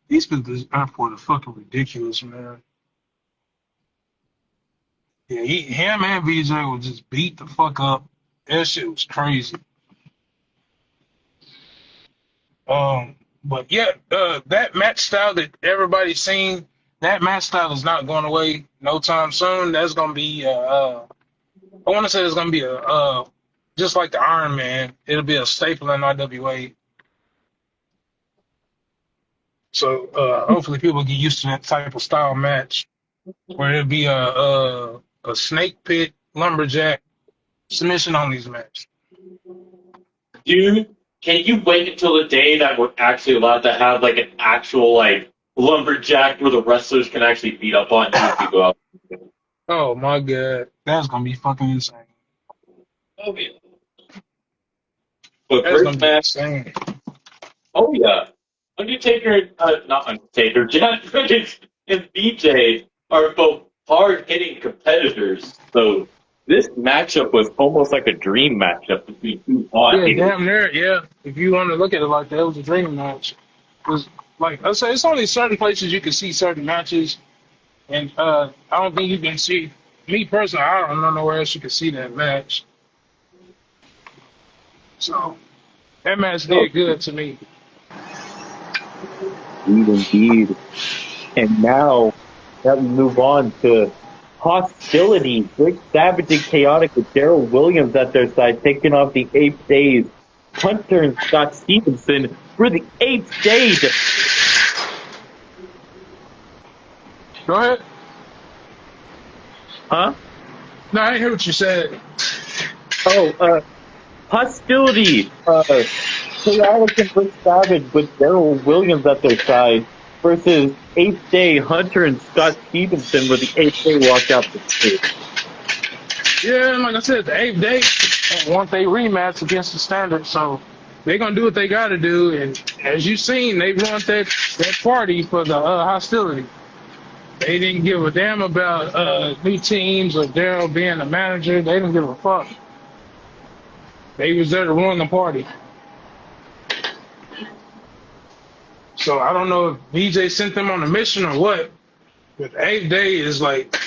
these people at this airport are fucking ridiculous, man. Yeah, him and VJ were just beat the fuck up. That shit was crazy. But yeah, that match style that everybody's seen, that match style is not going away no time soon. That's gonna be I want to say it's gonna be a just like the Iron Man, it'll be a staple in IWA. So hopefully people get used to that type of style match where it'll be a snake pit lumberjack submission only match. Dude, can you wait until the day that we're actually allowed to have like an actual like lumberjack where the wrestlers can actually beat up on you if you go out? Oh my god, that's gonna be fucking insane. Oh yeah. But That's gonna great be match. insane. Oh yeah. Undertaker, not Undertaker, Jack Crickets and BJ are both hard hitting competitors. So this matchup was almost like a dream matchup between two hard Yeah, hitters. damn near. Yeah, if you want to look at it like that, it was a dream match. It was like I say, it's only certain places you can see certain matches, and I don't think you can see. Me personally, I don't know nowhere else you can see that match. So that match Oh, did good to me. indeed. And now that we move on to hostility, Big Savage and Chaotic with Daryl Williams at their side, taking off the 8 days. Hunter and Scott Stevenson for the 8th day. Go ahead. Huh? No, I didn't hear what you said. Oh, hostility. Chaotic and Big Savage with Daryl Williams at their side versus 8th day Hunter and Scott Stevenson where the 8th day walked out the stage. Yeah, and like I said, the 8th day want they rematch against the Standard, so they're gonna do what they got to do. And as you've seen, they run that party for the hostility. They didn't give a damn about new teams or Daryl being the manager. They didn't give a fuck. They was there to run the party. So I don't know if VJ sent them on a mission or what, but the 8th day is like,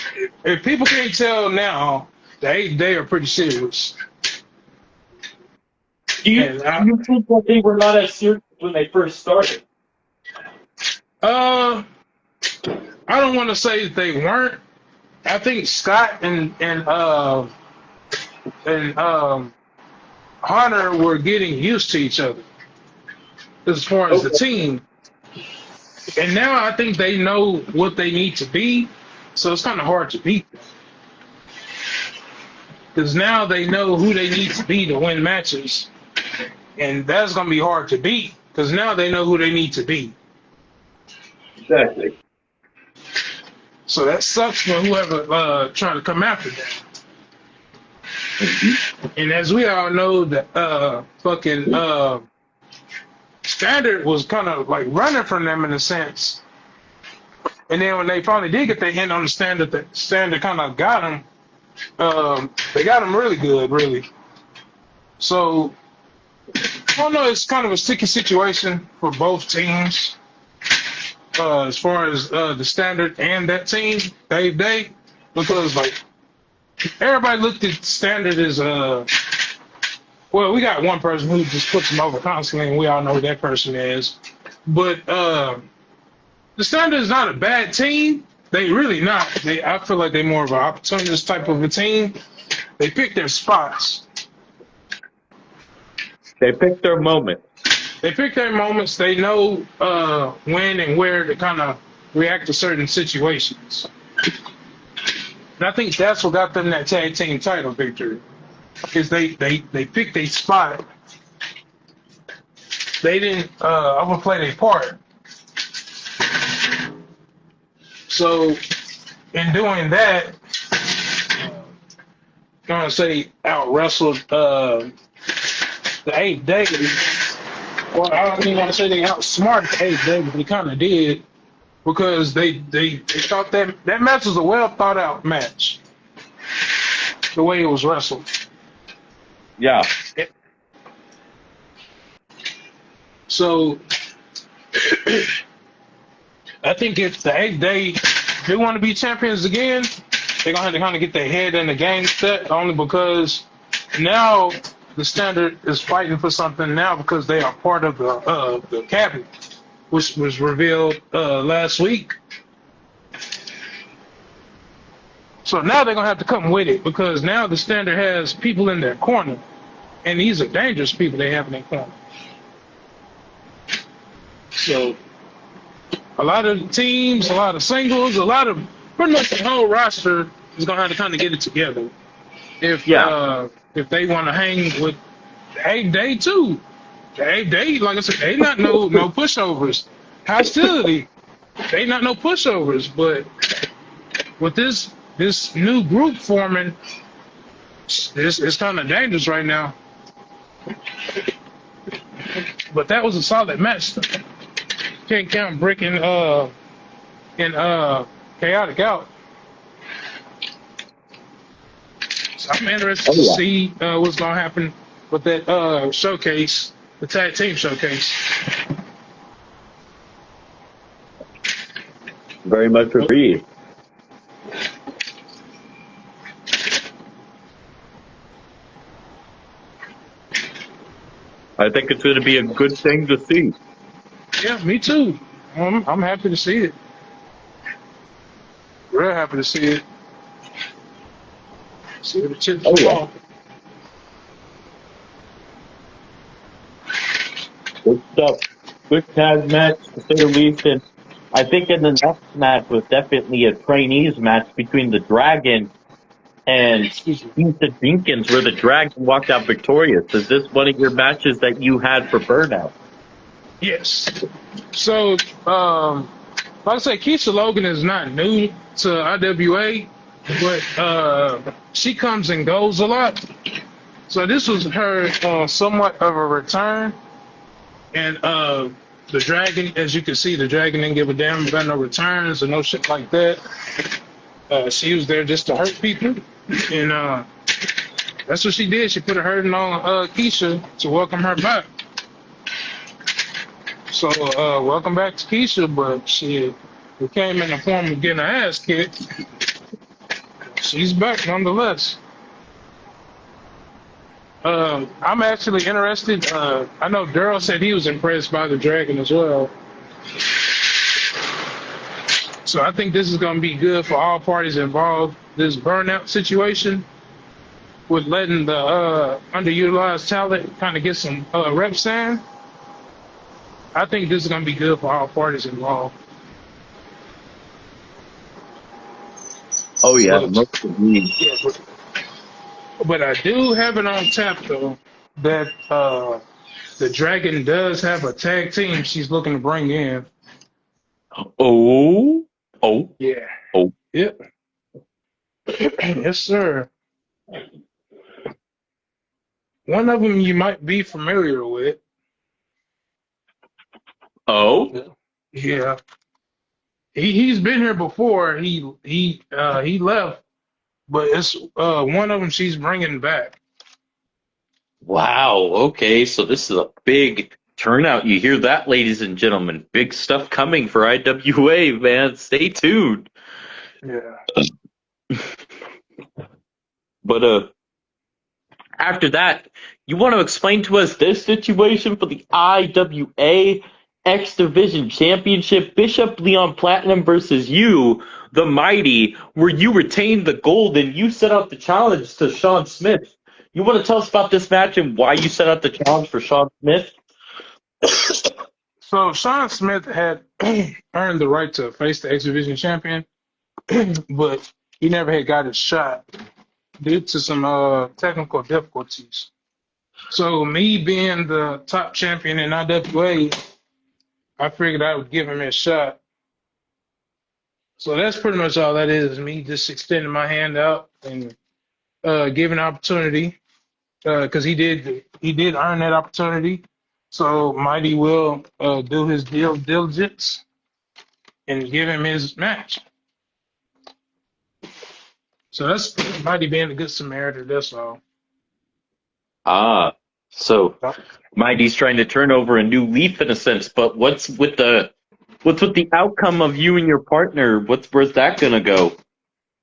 if people can't tell now, the 8th day are pretty serious. Do you, And do you think that they were not as serious when they first started? I don't want to say that they weren't. I think Scott and Hunter were getting used to each other as far as the Okay. team. And now I think they know what they need to be, so it's kind of hard to beat them. Because now they know who they need to be to win matches. And that's going to be hard to beat, because now they know who they need to be. Exactly. So that sucks for whoever trying to come after them. And as we all know, the fucking Standard was kind of like running from them in a sense. And then when they finally did get their hand on the Standard kind of got them. They got them really good, really. So I don't know. It's kind of a sticky situation for both teams as far as the Standard and that team, Dave Day, because like everybody looked at Standard as well, we got one person who just puts them over constantly, and we all know who that person is. But the Standard is not a bad team. They really not. I feel like they're more of an opportunist type of a team. They pick their spots. They pick their moment. They pick their moments. They know when and where to kind of react to certain situations. And I think that's what got them that tag team title victory. Because they picked a spot. They didn't overplay their part. So in doing that, I'm gonna say out wrestled the 8 Day. Well, I don't even want to say they outsmarted the 8 Day, but they kind of did because they thought that match was a well thought out match. The way it was wrestled. Yeah. So I think if the 8 Day they want to be champions again, they're gonna have to kind of get their head in the game set. Only because now the Standard is fighting for something now because they are part of the cabinet, which was revealed last week. So now they're gonna have to come with it because now the Standard has people in their corner, and these are dangerous people they have in their corner. So a lot of teams, a lot of singles, pretty much the whole roster is gonna have to kind of get it together if they want to hang with the 8 Day too. The 8 Day, like I said, they not no pushovers. Hostility, they not no pushovers. But with this new group forming, it's kind of dangerous right now. But that was a solid match. Can't count Brick and Chaotic out. So I'm interested to see what's gonna happen with that showcase, the tag team showcase. Very much agreed. I think it's going to be a good thing to see. Yeah, me too. I'm happy to see it. Real happy to see it. See what the chips fall. Good stuff. Good tag match, to say the least. And I think in the next match was definitely a trainees match between the Dragon and Keisha Jenkins, where the Dragon walked out victorious. Is this one of your matches that you had for Burnout? Yes. So, like I say, Keisha Logan is not new to IWA, but she comes and goes a lot. So this was her somewhat of a return. And the Dragon, as you can see, the Dragon didn't give a damn about no returns or no shit like that. She was there just to hurt people. And that's what she did. She put a hurting on Keisha to welcome her back. So welcome back to Keisha, but she came in the form of getting her ass kicked. She's back nonetheless. I'm actually interested. I know Daryl said he was impressed by the Dragon as well. So I think this is going to be good for all parties involved. This burnout situation with letting the underutilized talent kind of get some reps in. I think this is going to be good for all parties involved. Oh, yeah. But I do have it on tap, though, that the Dragon does have a tag team she's looking to bring in. Oh. Yeah. Oh. Yep. Yes, sir. One of them you might be familiar with. Oh? Yeah. He's been here before. He left, but it's one of them she's bringing back. Wow. Okay. So this is a big turnout. You hear that, ladies and gentlemen? Big stuff coming for IWA, man. Stay tuned. Yeah. But after that, you want to explain to us this situation for the IWA X Division Championship, Bishop Leon Platinum versus you, the Mighty, where you retained the gold and you set out the challenge to Sean Smith. You want to tell us about this match and why you set out the challenge for Sean Smith? So Sean Smith had earned the right to face the X Division champion, but he never had got his shot due to some technical difficulties. So me being the top champion in IWA, I figured I would give him a shot. So that's pretty much all that is me just extending my hand out and giving opportunity because he did earn that opportunity. So Mighty will do his due diligence and give him his match. So that's Mighty being a good Samaritan. That's all. Ah, so Mighty's trying to turn over a new leaf in a sense, but what's with the outcome of you and your partner? Where's that gonna go?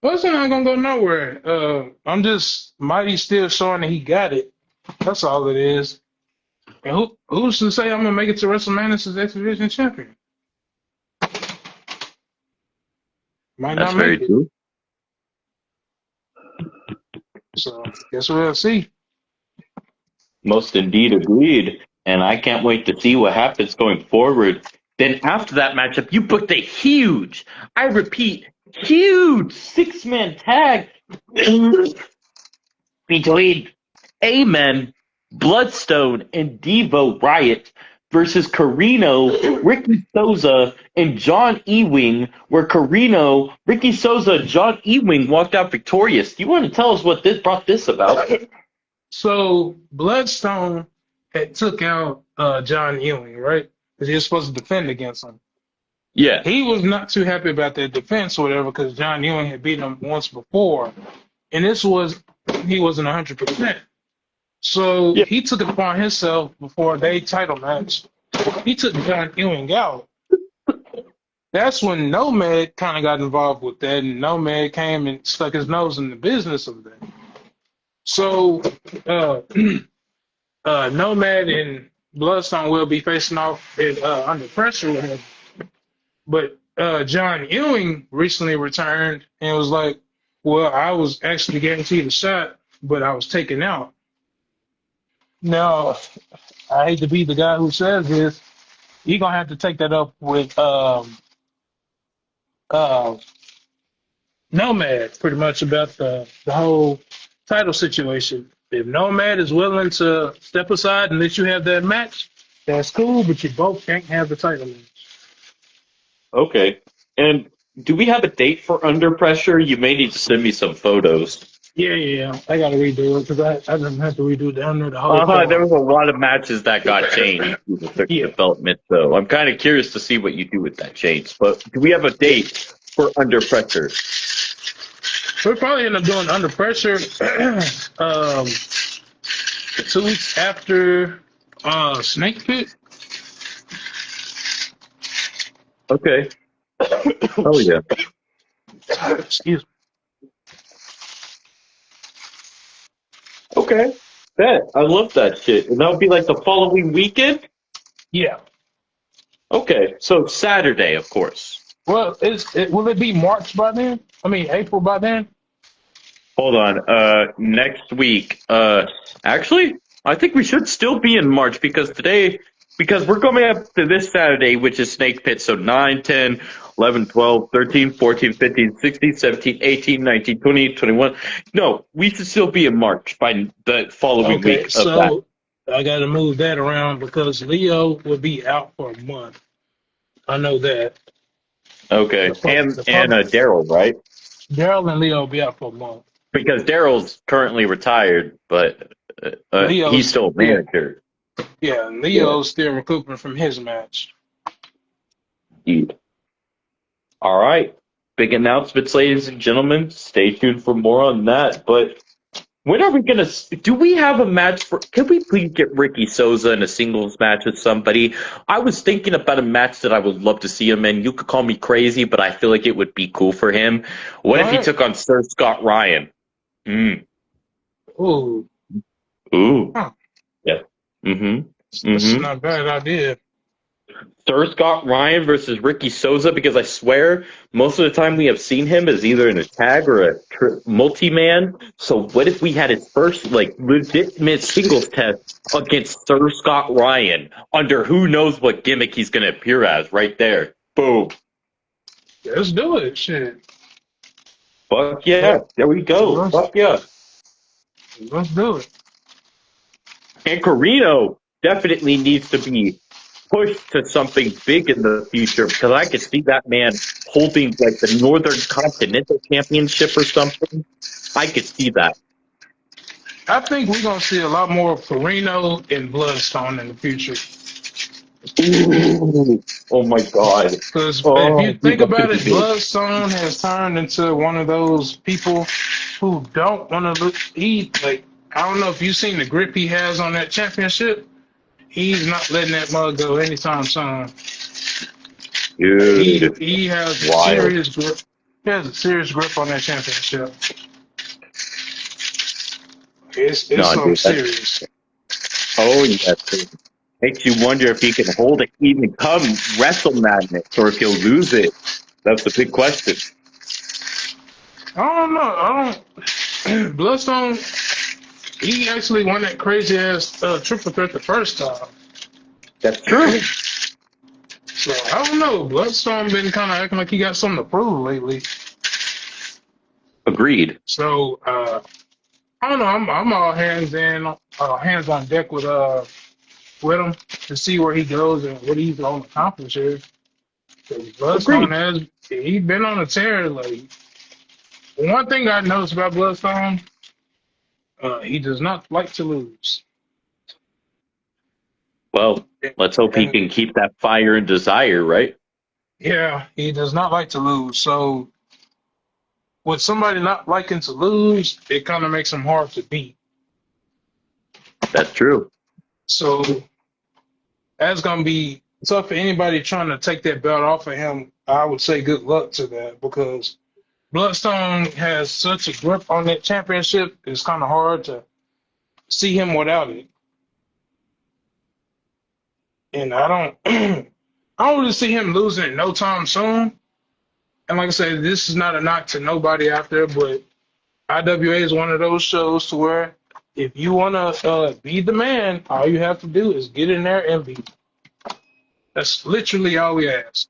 Well, it's not gonna go nowhere. I'm just Mighty still showing that he got it. That's all it is. And who's to say I'm gonna make it to WrestleMania as X Division champion? Might That's not very make it. true. So guess we'll see. Most indeed agreed. And I can't wait to see what happens going forward. Then after that matchup, you booked a huge, I repeat, huge 6-man tag between Amen, Bloodstone, and Devo Riot versus Carino, Ricky Souza, and John Ewing, where Carino, Ricky Souza, and John Ewing walked out victorious. Do you want to tell us what this brought this about? So Bloodstone had took out John Ewing, right? Because he was supposed to defend against him. Yeah. He was not too happy about that defense or whatever because John Ewing had beaten him once before, and he wasn't 100%. So Yeah. he took it upon himself before their title match. He took John Ewing out. That's when Nomad kind of got involved with that, and Nomad came and stuck his nose in the business of that. So Nomad and Bloodstone will be facing off under pressure with him. But John Ewing recently returned and was like, well, I was actually guaranteed a shot, but I was taken out. Now, I hate to be the guy who says this. You're going to have to take that up with uh, Nomad pretty much about the whole title situation. If Nomad is willing to step aside and let you have that match, that's cool, but you both can't have the title match. Okay. And do we have a date for Under Pressure? You may need to send me some photos. Yeah. I got to redo it because I didn't have to redo the whole There card. was a lot of matches that got changed through the Yeah. development, so I'm kind of curious to see what you do with that change. But do we have a date for Under Pressure? We'll probably end up doing Under Pressure 2 weeks after Snake Pit. Okay. Oh yeah. Excuse me. Okay. Bet. I love that shit. And that would be like the following weekend? Yeah. Okay. So Saturday, of course. Well, will it be March by then? I mean, April by then? Hold on. Next week. Actually, I think we should still be in March because we're coming up to this Saturday, which is Snake Pit. So 9, 10, 11, 12, 13, 14, 15, 16, 17, 18, 19, 20, 21. No, we should still be in March by the following Okay, week of so I got to move that around because Leo will be out for a month. I know that. that. Okay. And Daryl, right? Daryl and Leo will be out for a month. Because Daryl's currently retired, but he's still a manager. Yeah, Leo's still recuperating from his match. Indeed. All right. Big announcements, ladies and gentlemen. Stay tuned for more on that. But when are we going to... Do we have a match for... Can we please get Ricky Souza in a singles match with somebody? I was thinking about a match that I would love to see him in. You could call me crazy, but I feel like it would be cool for him. What if he took on Sir Scott Ryan? Ooh. Ooh. Huh. Yeah. That's not a bad idea. Sir Scott Ryan versus Ricky Souza, because I swear most of the time we have seen him as either in a tag or a multi-man. So what if we had his first like legitimate singles test against Sir Scott Ryan under who knows what gimmick he's going to appear as right there? Boom. Let's do it. Shit. Fuck yeah. There we go. Let's, Fuck yeah. let's do it. And Carino definitely needs to be pushed to something big in the future because I could see that man holding like the Northern Continental Championship or something. I could see that. I think we're gonna see a lot more of Carino and Bloodstone in the future. Ooh. Oh my god. Because if Oh, you think that could about be it, big. Bloodstone has turned into one of those people who don't want to look. He like I don't know if you've seen the grip he has on that championship. He's not letting that mug go anytime soon. He Dude. he has a Wild. serious grip. He has a serious grip on that championship. It's No, something dude. serious. Oh, yes. Dude. Makes you wonder if he can hold it even come Wrestle Madness or if he'll lose it. That's the big question. I don't know. I don't. Bloodstone. He actually won that crazy ass triple threat the first time. That's true. So I don't know. Bloodstone been kind of acting like he got something to prove lately. Agreed. So I don't know. I'm all hands on deck with him to see where he goes and what he's going to accomplish here. 'Cause Bloodstone Agreed. he's been on a tear. Like one thing I noticed about Bloodstone, he does not like to lose. Well, let's hope he And can keep that fire and desire, right? yeah, he does not like to lose. So with somebody not liking to lose, it kind of makes him hard to beat. That's true. So that's gonna be tough for anybody trying to take that belt off of him. I would say good luck to that because Bloodstone has such a grip on that championship. It's kind of hard to see him without it. And I don't, I don't really see him losing it no time soon. And like I said, this is not a knock to nobody out there, but IWA is one of those shows to where if you want to be the man, all you have to do is get in there and be. That's literally all we ask.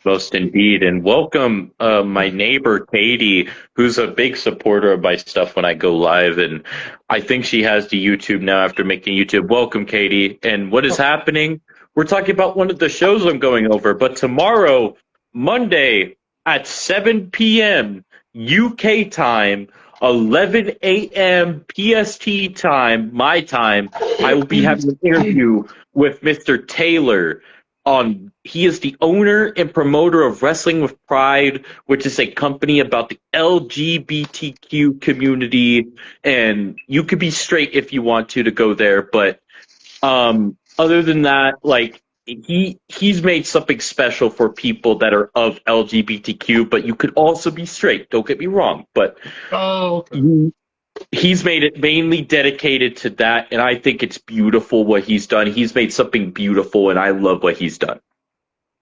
Most indeed. And welcome my neighbor, Katie, who's a big supporter of my stuff when I go live. And I think she has the YouTube now after making YouTube. Welcome, Katie. And what is happening? We're talking about one of the shows I'm going over. But tomorrow, Monday at 7 p.m. UK time, 11 a.m. PST time, my time, I will be having an interview with Mr. Taylor. He is the owner and promoter of Wrestling with Pride, which is a company about the LGBTQ community, and you could be straight if you want to go there, but other than that, like he's made something special for people that are of LGBTQ, but you could also be straight, don't get me wrong, but Oh, okay. he's made it mainly dedicated to that, and I think it's beautiful what he's done. He's made something beautiful, and I love what he's done.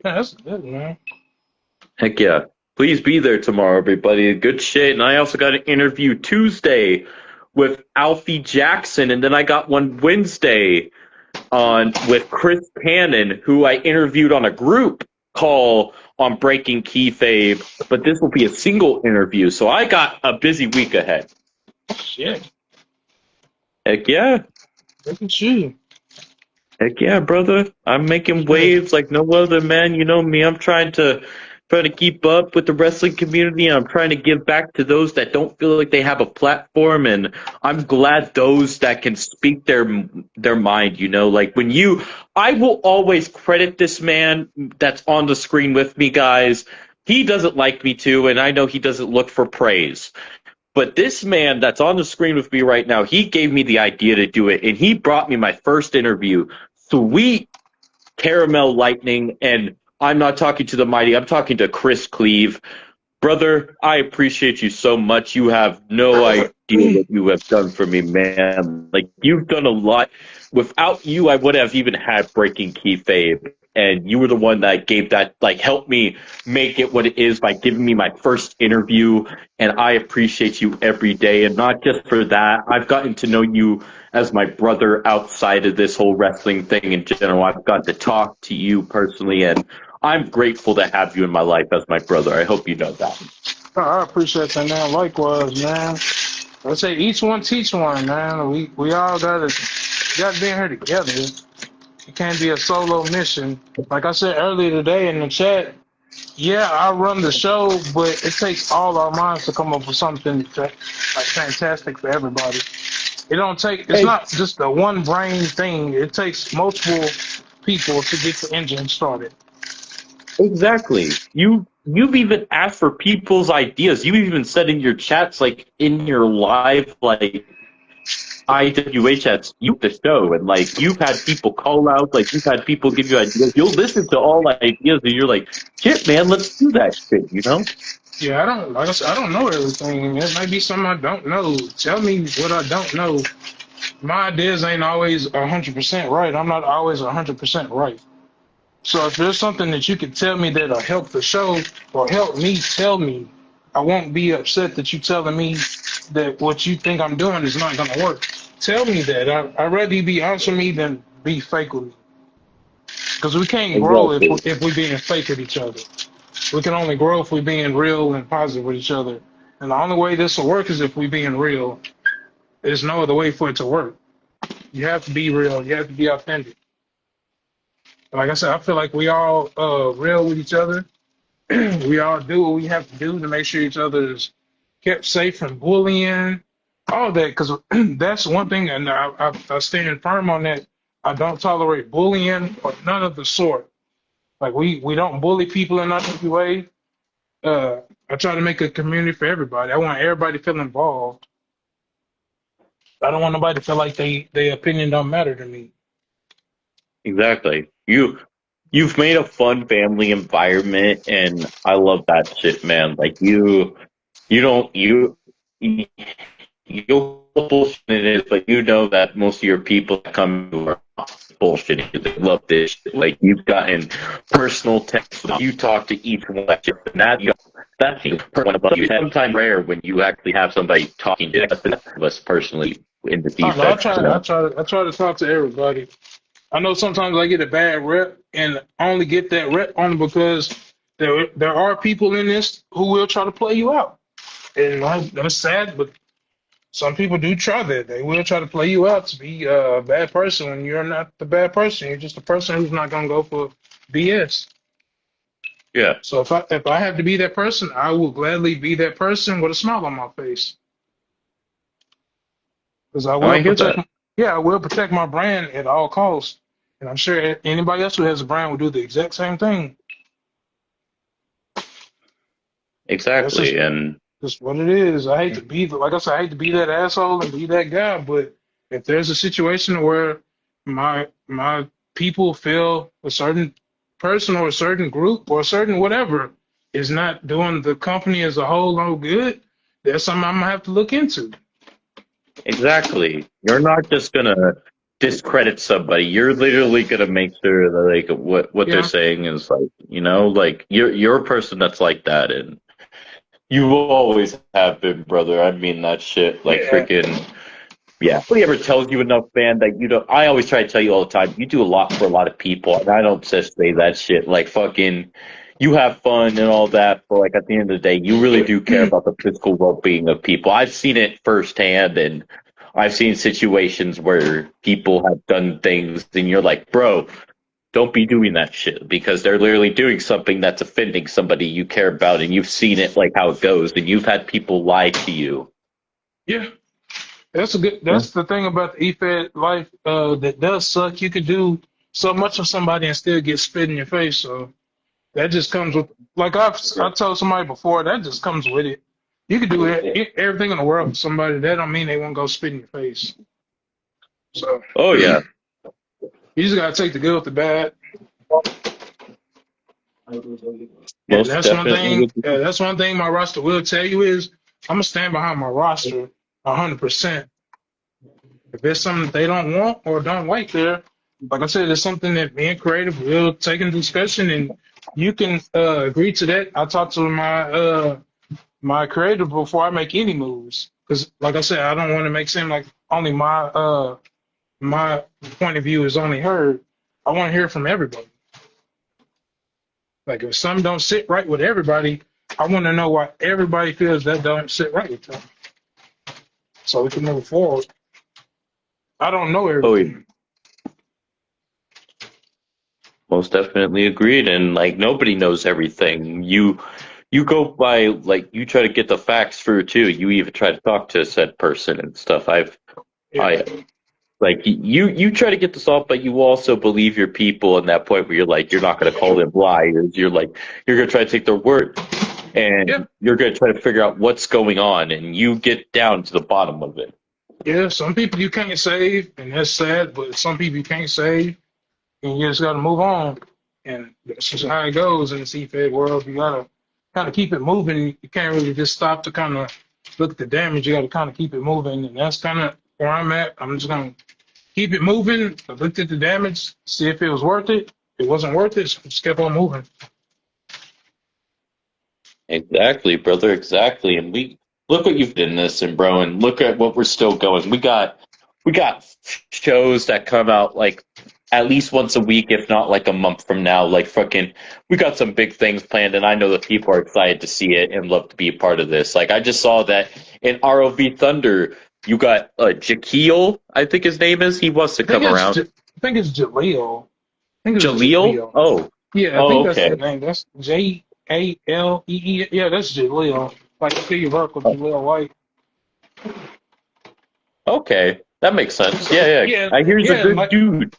Yeah, that's good, man. Heck yeah. Please be there tomorrow, everybody. Good shit. And I also got an interview Tuesday with Alfie Jackson, and then I got one Wednesday on with Chris Cannon, who I interviewed on a group call on Breaking Kayfabe, but this will be a single interview, so I got a busy week ahead. Shit. Heck yeah. Look at you. Heck yeah, brother. I'm making waves like no other, man. You know me. I'm trying to keep up with the wrestling community, and I'm trying to give back to those that don't feel like they have a platform, and I'm glad those that can speak their mind, you know, like I will always credit this man that's on the screen with me, guys. He doesn't like me too, and I know he doesn't look for praise. But this man that's on the screen with me right now, he gave me the idea to do it, and he brought me my first interview. Sweet caramel lightning, and I'm not talking to the mighty, I'm talking to Chris Cleave. Brother, I appreciate you so much. You have no idea what you have done for me, man. Like, you've done a lot. Without you, I would have even had Breaking Kayfabe. And you were the one that gave that, like, helped me make it what it is by giving me my first interview. And I appreciate you every day. And not just for that, I've gotten to know you as my brother outside of this whole wrestling thing in general. I've got to talk to you personally, and I'm grateful to have you in my life as my brother. I hope you know that. I appreciate that, man. Likewise, man. I say each one teach one, man. We all gotta be in here together. It can't be a solo mission. Like I said earlier today in the chat, yeah, I run the show, but it takes all our minds to come up with something like fantastic for everybody. It don't take. It's Hey, not just a one brain thing. It takes multiple people to get the engine started. exactly. You've even asked for people's ideas. You even said in your chats, like in your live, like IWA chats, you the show, and like you've had people call out, like you've had people give you ideas. You'll listen to all ideas, and you're like, shit, man, let's do that shit. You know? Yeah, I don't. Like I said, I don't know everything. There might be something I don't know. Tell me what I don't know. My ideas ain't always 100% right. I'm not always 100% right. So if there's something that you can tell me that'll help the show or help me, tell me. I won't be upset that you telling me that what you think I'm doing is not gonna work. Tell me that. I'd rather you be honest with me than be fake with me. Because we can't grow Exactly. if we being fake with each other. We can only grow if we being real and positive with each other. And the only way this will work is if we being real. There's no other way for it to work. You have to be real. You have to be authentic. Like I said, I feel like we all real with each other. We all do what we have to do to make sure each other is kept safe from bullying, all that. Because that's one thing, and I stand firm on that. I don't tolerate bullying or none of the sort. Like we don't bully people in any way. I try to make a community for everybody. I want everybody to feel involved. I don't want nobody to feel like their opinion don't matter to me. Exactly. You've made a fun family environment, and I love that shit, man. Like you don't you you'll bullshit it is, but you know that most of your people that come to are bullshitting. They love this shit. Like you've gotten personal texts. You talk to each one, and that's the one about you. Sometimes rare when you actually have somebody talking to us personally in the I don't know. defense. You know? I try to talk to everybody. I know sometimes I get a bad rep, and I only get that rep only because there are people in this who will try to play you out, and that's sad. But some people do try that. They will try to play you out to be a bad person when you're not the bad person. You're just a person who's not gonna go for BS. Yeah. So if I have to be that person, I will gladly be that person with a smile on my face because I will I hear protect. that. Yeah, I will protect my brand at all costs, and I'm sure anybody else who has a brand will do the exact same thing. That's Exactly. And just what it is. I hate to be like I said, I hate to be that asshole and be that guy, but if there's a situation where my people feel a certain person or a certain group or a certain whatever is not doing the company as a whole no good, that's something I'm gonna have to look into. exactly. You're not just gonna discredit somebody. You're literally gonna make sure that like what they're Yeah. saying is like, like you're a person that's like that, and you always have been, brother. I mean that shit. Like Yeah. freaking yeah. Nobody ever tells you enough, man, that you don't. I always try to tell you all the time. You do a lot for a lot of people, and I don't just say that shit. Like fucking, you have fun and all that, but like at the end of the day, you really do care about the physical well-being of people. I've seen it firsthand, and I've seen situations where people have done things, and you're like, bro, don't be doing that shit because they're literally doing something that's offending somebody you care about, and you've seen it like how it goes, and you've had people lie to you. Yeah. That's a good. Yeah. That's the thing about the E-Fed life that does suck. You could do so much for somebody and still get spit in your face. So that just comes with, like I told somebody before, that just comes with it. You can do everything in the world for somebody. That don't mean they won't go spit in your face. So Oh yeah. you just gotta take the good with the bad. And Most that's one definitely thing. would be. That's one thing my roster will tell you is I'm gonna stand behind my roster 100%. If there's something that they don't want or don't like there, like I said, it's something that me and creative will take into discussion, and you can agree to that. I talk to my creative before I make any moves, because like I said, I don't want to make seem like only my point of view is only heard. I want to hear from everybody. Like if some don't sit right with everybody, I want to know why everybody feels that don't sit right with them, so we can move forward. I don't know Oh, yeah. everything. Most definitely agreed. And like nobody knows everything. You go by like you try to get the facts through too. You even try to talk to said person and stuff. Yeah, I like you try to get this off, but you also believe your people in that point where you're like you're not going to call them liars. You're like you're going to try to take their word, yeah, and you're going to try to figure out what's going on, and you get down to the bottom of it. yeah. Some people you can't save, and that's sad. But some people you can't save, and you just got to move on. And that's just how it goes in the CFED world. You gotta kind of keep it moving. You can't really just stop to kind of look at the damage. You got to kind of keep it moving, and that's kind of where I'm at. I'm just gonna keep it moving. I looked at the damage, see if it was worth it. If it wasn't worth it, so just kept on moving. Exactly, brother. Exactly. And we look what you've done this, and bro, and look at what we're still going. We got shows that come out like at least once a week, if not like a month from now. Like fucking, we got some big things planned, and I know that people are excited to see it and love to be a part of this. Like I just saw that in ROV Thunder, you got Jaquil, I think his name is. He wants to I think come it's around. I think it's Jaleel. I think it's Jaleel. Jaleel. Oh, Yeah, I oh, think that's okay. the name. That's Jalee. Yeah, that's Jaleel. Like I see you work with Jaleel White. Okay, that makes sense. Yeah, yeah. Yeah, I hear he's a yeah, good dude.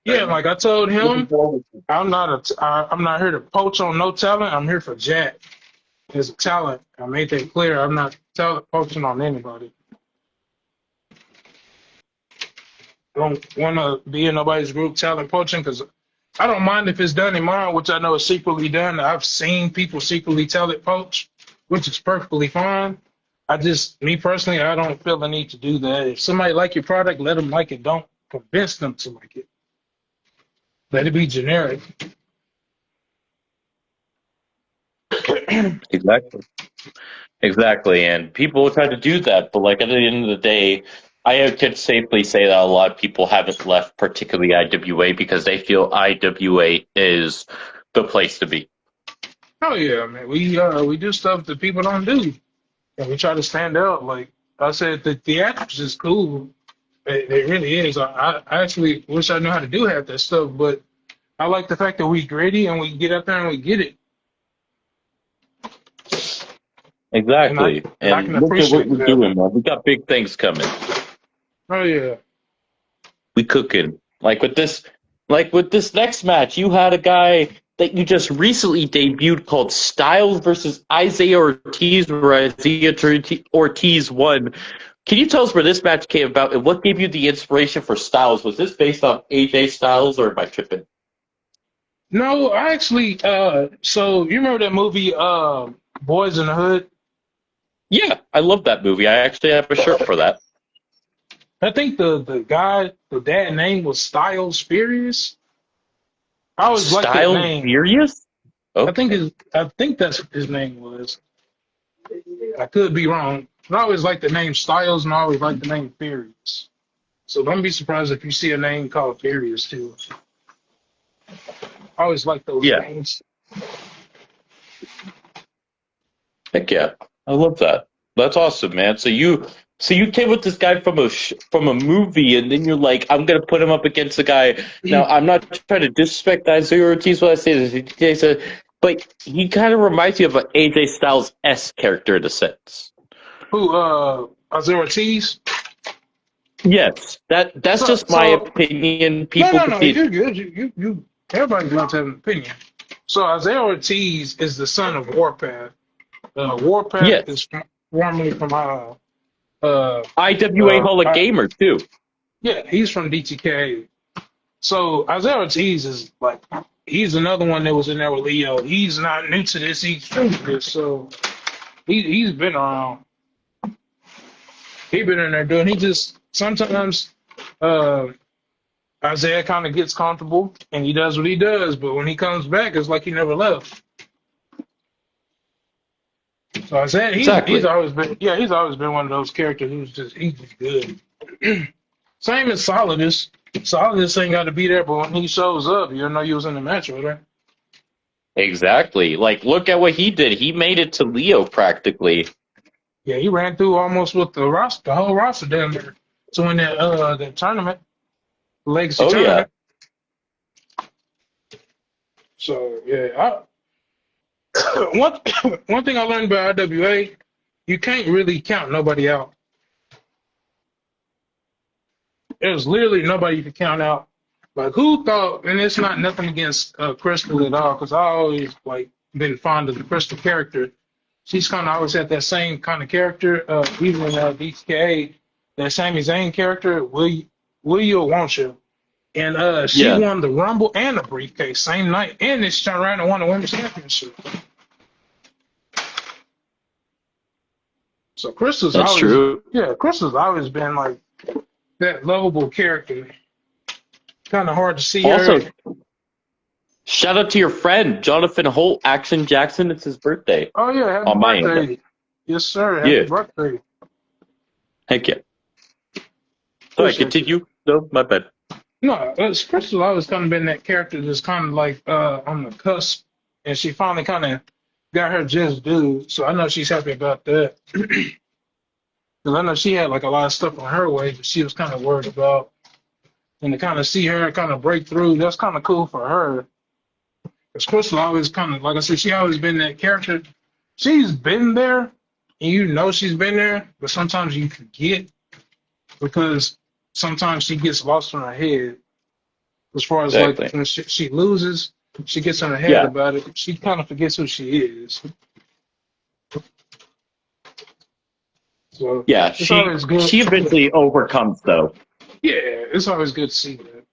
yeah. Like I told him, I'm not here to poach on no talent. I'm here for Jack as a talent. I made that clear. I'm not talent poaching on anybody. I don't want to be in nobody's group talent poaching because I don't mind if it's done in mine, which I know is secretly done. I've seen people secretly talent poach, which is perfectly fine. Me personally, I don't feel the need to do that. If somebody like your product, let them like it. Don't convince them to like it. Let it be generic. Exactly. Exactly. And people try to do that, but like at the end of the day, I could safely say that a lot of people haven't left, particularly IWA, because they feel IWA is the place to be. Oh yeah, man. We do stuff that people don't do, and we try to stand out. Like I said, the theatrics is cool. It really is. I actually wish I knew how to do half that stuff, but I like the fact that we gritty and we get out there and we get it, and I Exactly. and I And can look at what appreciate we're that. doing, man. We got big things coming. Oh yeah. We cooking. Like with this next match, you had a guy that you just recently debuted called Styles versus Isaiah Ortiz, where Isaiah Ortiz won. Can you tell us where this match came about and what gave you the inspiration for Styles? Was this based on AJ Styles or am I tripping? No, I actually. So you remember that movie, Boys in the Hood? Yeah, I love that movie. I actually have a shirt for that. I think the dad name was Styles Furious. I always liked that Styles name. Furious? Okay. I think that's what his name was. I could be wrong. But I always liked the name Styles, and I always liked the name Furious. So don't be surprised if you see a name called Furious too. I always like those Yeah. names. Heck yeah, I love that. That's awesome, man. So you came with this guy from a movie, and then you're like, I'm gonna put him up against the guy. Now, I'm not trying to disrespect Isaiah Ortiz when I say this, but he kind of reminds me of an AJ Styles S character in a sense. Who? Isaiah Ortiz. Yes, that's So just my so opinion. no People no could no. see it. You're good. You. Everybody's going to have an opinion. So Isaiah Ortiz is the son of Warpath. Warpath Yes, is formerly from uh, IWA Hall of I, Gamer too. yeah, he's from DTK. So Isaiah Ortiz is like he's another one that was in there with Leo. He's not new to this. He's true to this. So he's been around. He been in there doing. He just sometimes uh, Isaiah kind of gets comfortable and he does what he does. But when he comes back, it's like he never left. So Isaiah, he's Exactly. always been he's always been one of those characters he's just good. Same as Solidus. Solidus ain't got to be there, but when he shows up, you know you was in the match with her. Exactly. Like, look at what he did. He made it to Leo practically. Yeah, he ran through almost with the whole roster down there. So in that tournament, the Legacy Oh yeah. tournament. So yeah, one one thing I learned about IWA, you can't really count nobody out. There's literally nobody you can count out. Like who thought? And it's not nothing against Crystal at all, because I always like been fond of the Crystal character. She's kind of always had that same kind of character. Even in DKA, that Sami Zayn character, will you or won't you? And she Yeah, won the Rumble and the briefcase same night, and then she turned around and won the Women's Championship. So that's true. Crystal's always been like that lovable character. Kind of hard to see her. Also, shout out to your friend Jonathan Holt, Action Jackson. It's his birthday Oh yeah, happy on my end. birthday! Yes sir, happy Yeah, birthday. heck yeah. So I Appreciate you. continue. No, my bad. No, Crystal's always kind of been that character that's kind of like on the cusp, and she finally kind of got her just due. So I know she's happy about that. Because I know she had like a lot of stuff on her way that she was kind of worried about. And to kind of see her kind of break through, that's kind of cool for her. Because Crystal always kind of, like I said, she always been that character. She's been there, and you know she's been there, but sometimes you forget because sometimes she gets lost in her head. As far as like Exactly. when she loses, she gets in her head Yeah, about it. She kind of forgets who she is. So yeah. it's She always good. she eventually overcomes though. Yeah, it's always good to see that.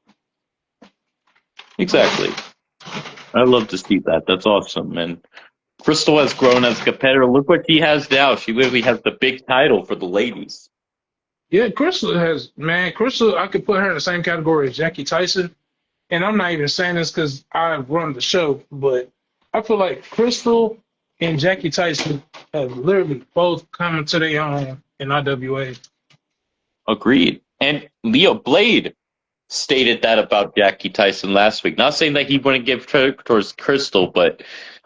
Exactly. I love to see that. That's awesome. And Crystal has grown as a competitor. Look what she has now. She literally has the big title for the ladies. Yeah, Crystal, I could put her in the same category as Jackie Tyson. And I'm not even saying this because I run the show, but I feel like Crystal and Jackie Tyson have literally both come to their own in IWA. Agreed. And Leo Blade stated that about Jackie Tyson last week. Not saying that he wouldn't give credit towards Crystal, but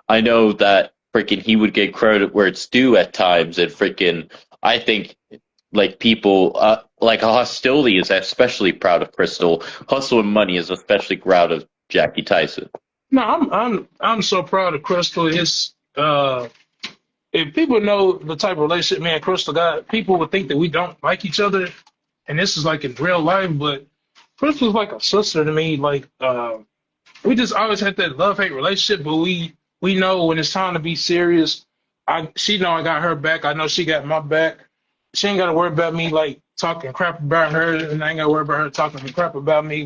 I know that freaking he would get credit where it's due at times. And freaking, I think like people like Hostility is especially proud of Crystal. Hustle and Money is especially proud of Jackie Tyson. No, I'm so proud of Crystal. It's if people know the type of relationship me and Crystal got, people would think that we don't like each other, and this is like in real life. But Crystal's like a sister to me. Like we just always had that love hate relationship, but we know when it's time to be serious. She know I got her back. I know she got my back. She ain't got to worry about me like talking crap about her, and I ain't got to worry about her talking crap about me.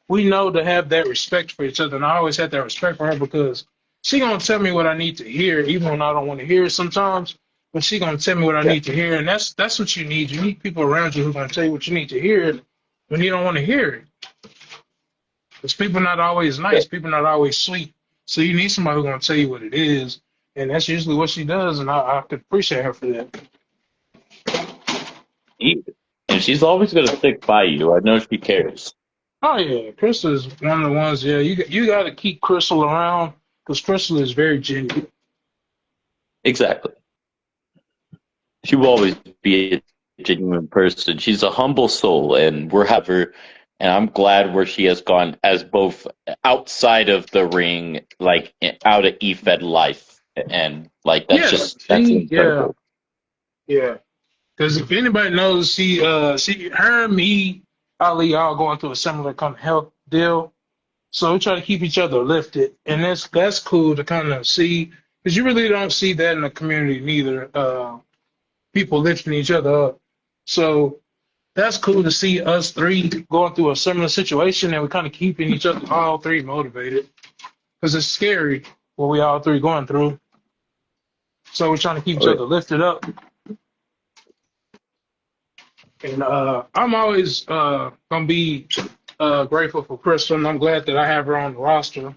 We know to have that respect for each other, and I always had that respect for her because she gonna tell me what I need to hear, even when I don't want to hear it sometimes. But she gonna tell me what I Yeah. need to hear, and that's what you need. You need people around you who gonna tell you what you need to hear when you don't want to hear it. Because people not always Yeah. nice, people not always sweet. So you need somebody who's gonna tell you what it is, and that's usually what she does, and I could appreciate her for that. And she's always going to stick by you. I know she cares. Oh yeah, Crystal is one of the ones. Yeah, you got to keep Crystal around because Crystal is very genuine. Exactly. She will always be a genuine person. She's a humble soul, and we're have her. And I'm glad where she has gone as both outside of the ring, like out of EFED life, and like Yeah, that's yeah, incredible. yeah. Because if anybody knows, her, me, Ali, all going through a similar kind of health deal. So we try to keep each other lifted, and that's cool to kind of see because you really don't see that in the community neither. People lifting each other up. So that's cool to see us three going through a similar situation, and we're kind of keeping each other all three motivated. because it's scary what we all three going through. So we're trying to keep each Oh, other lifted up. And I'm always gonna be grateful for Crystal, and I'm glad that I have her on the roster.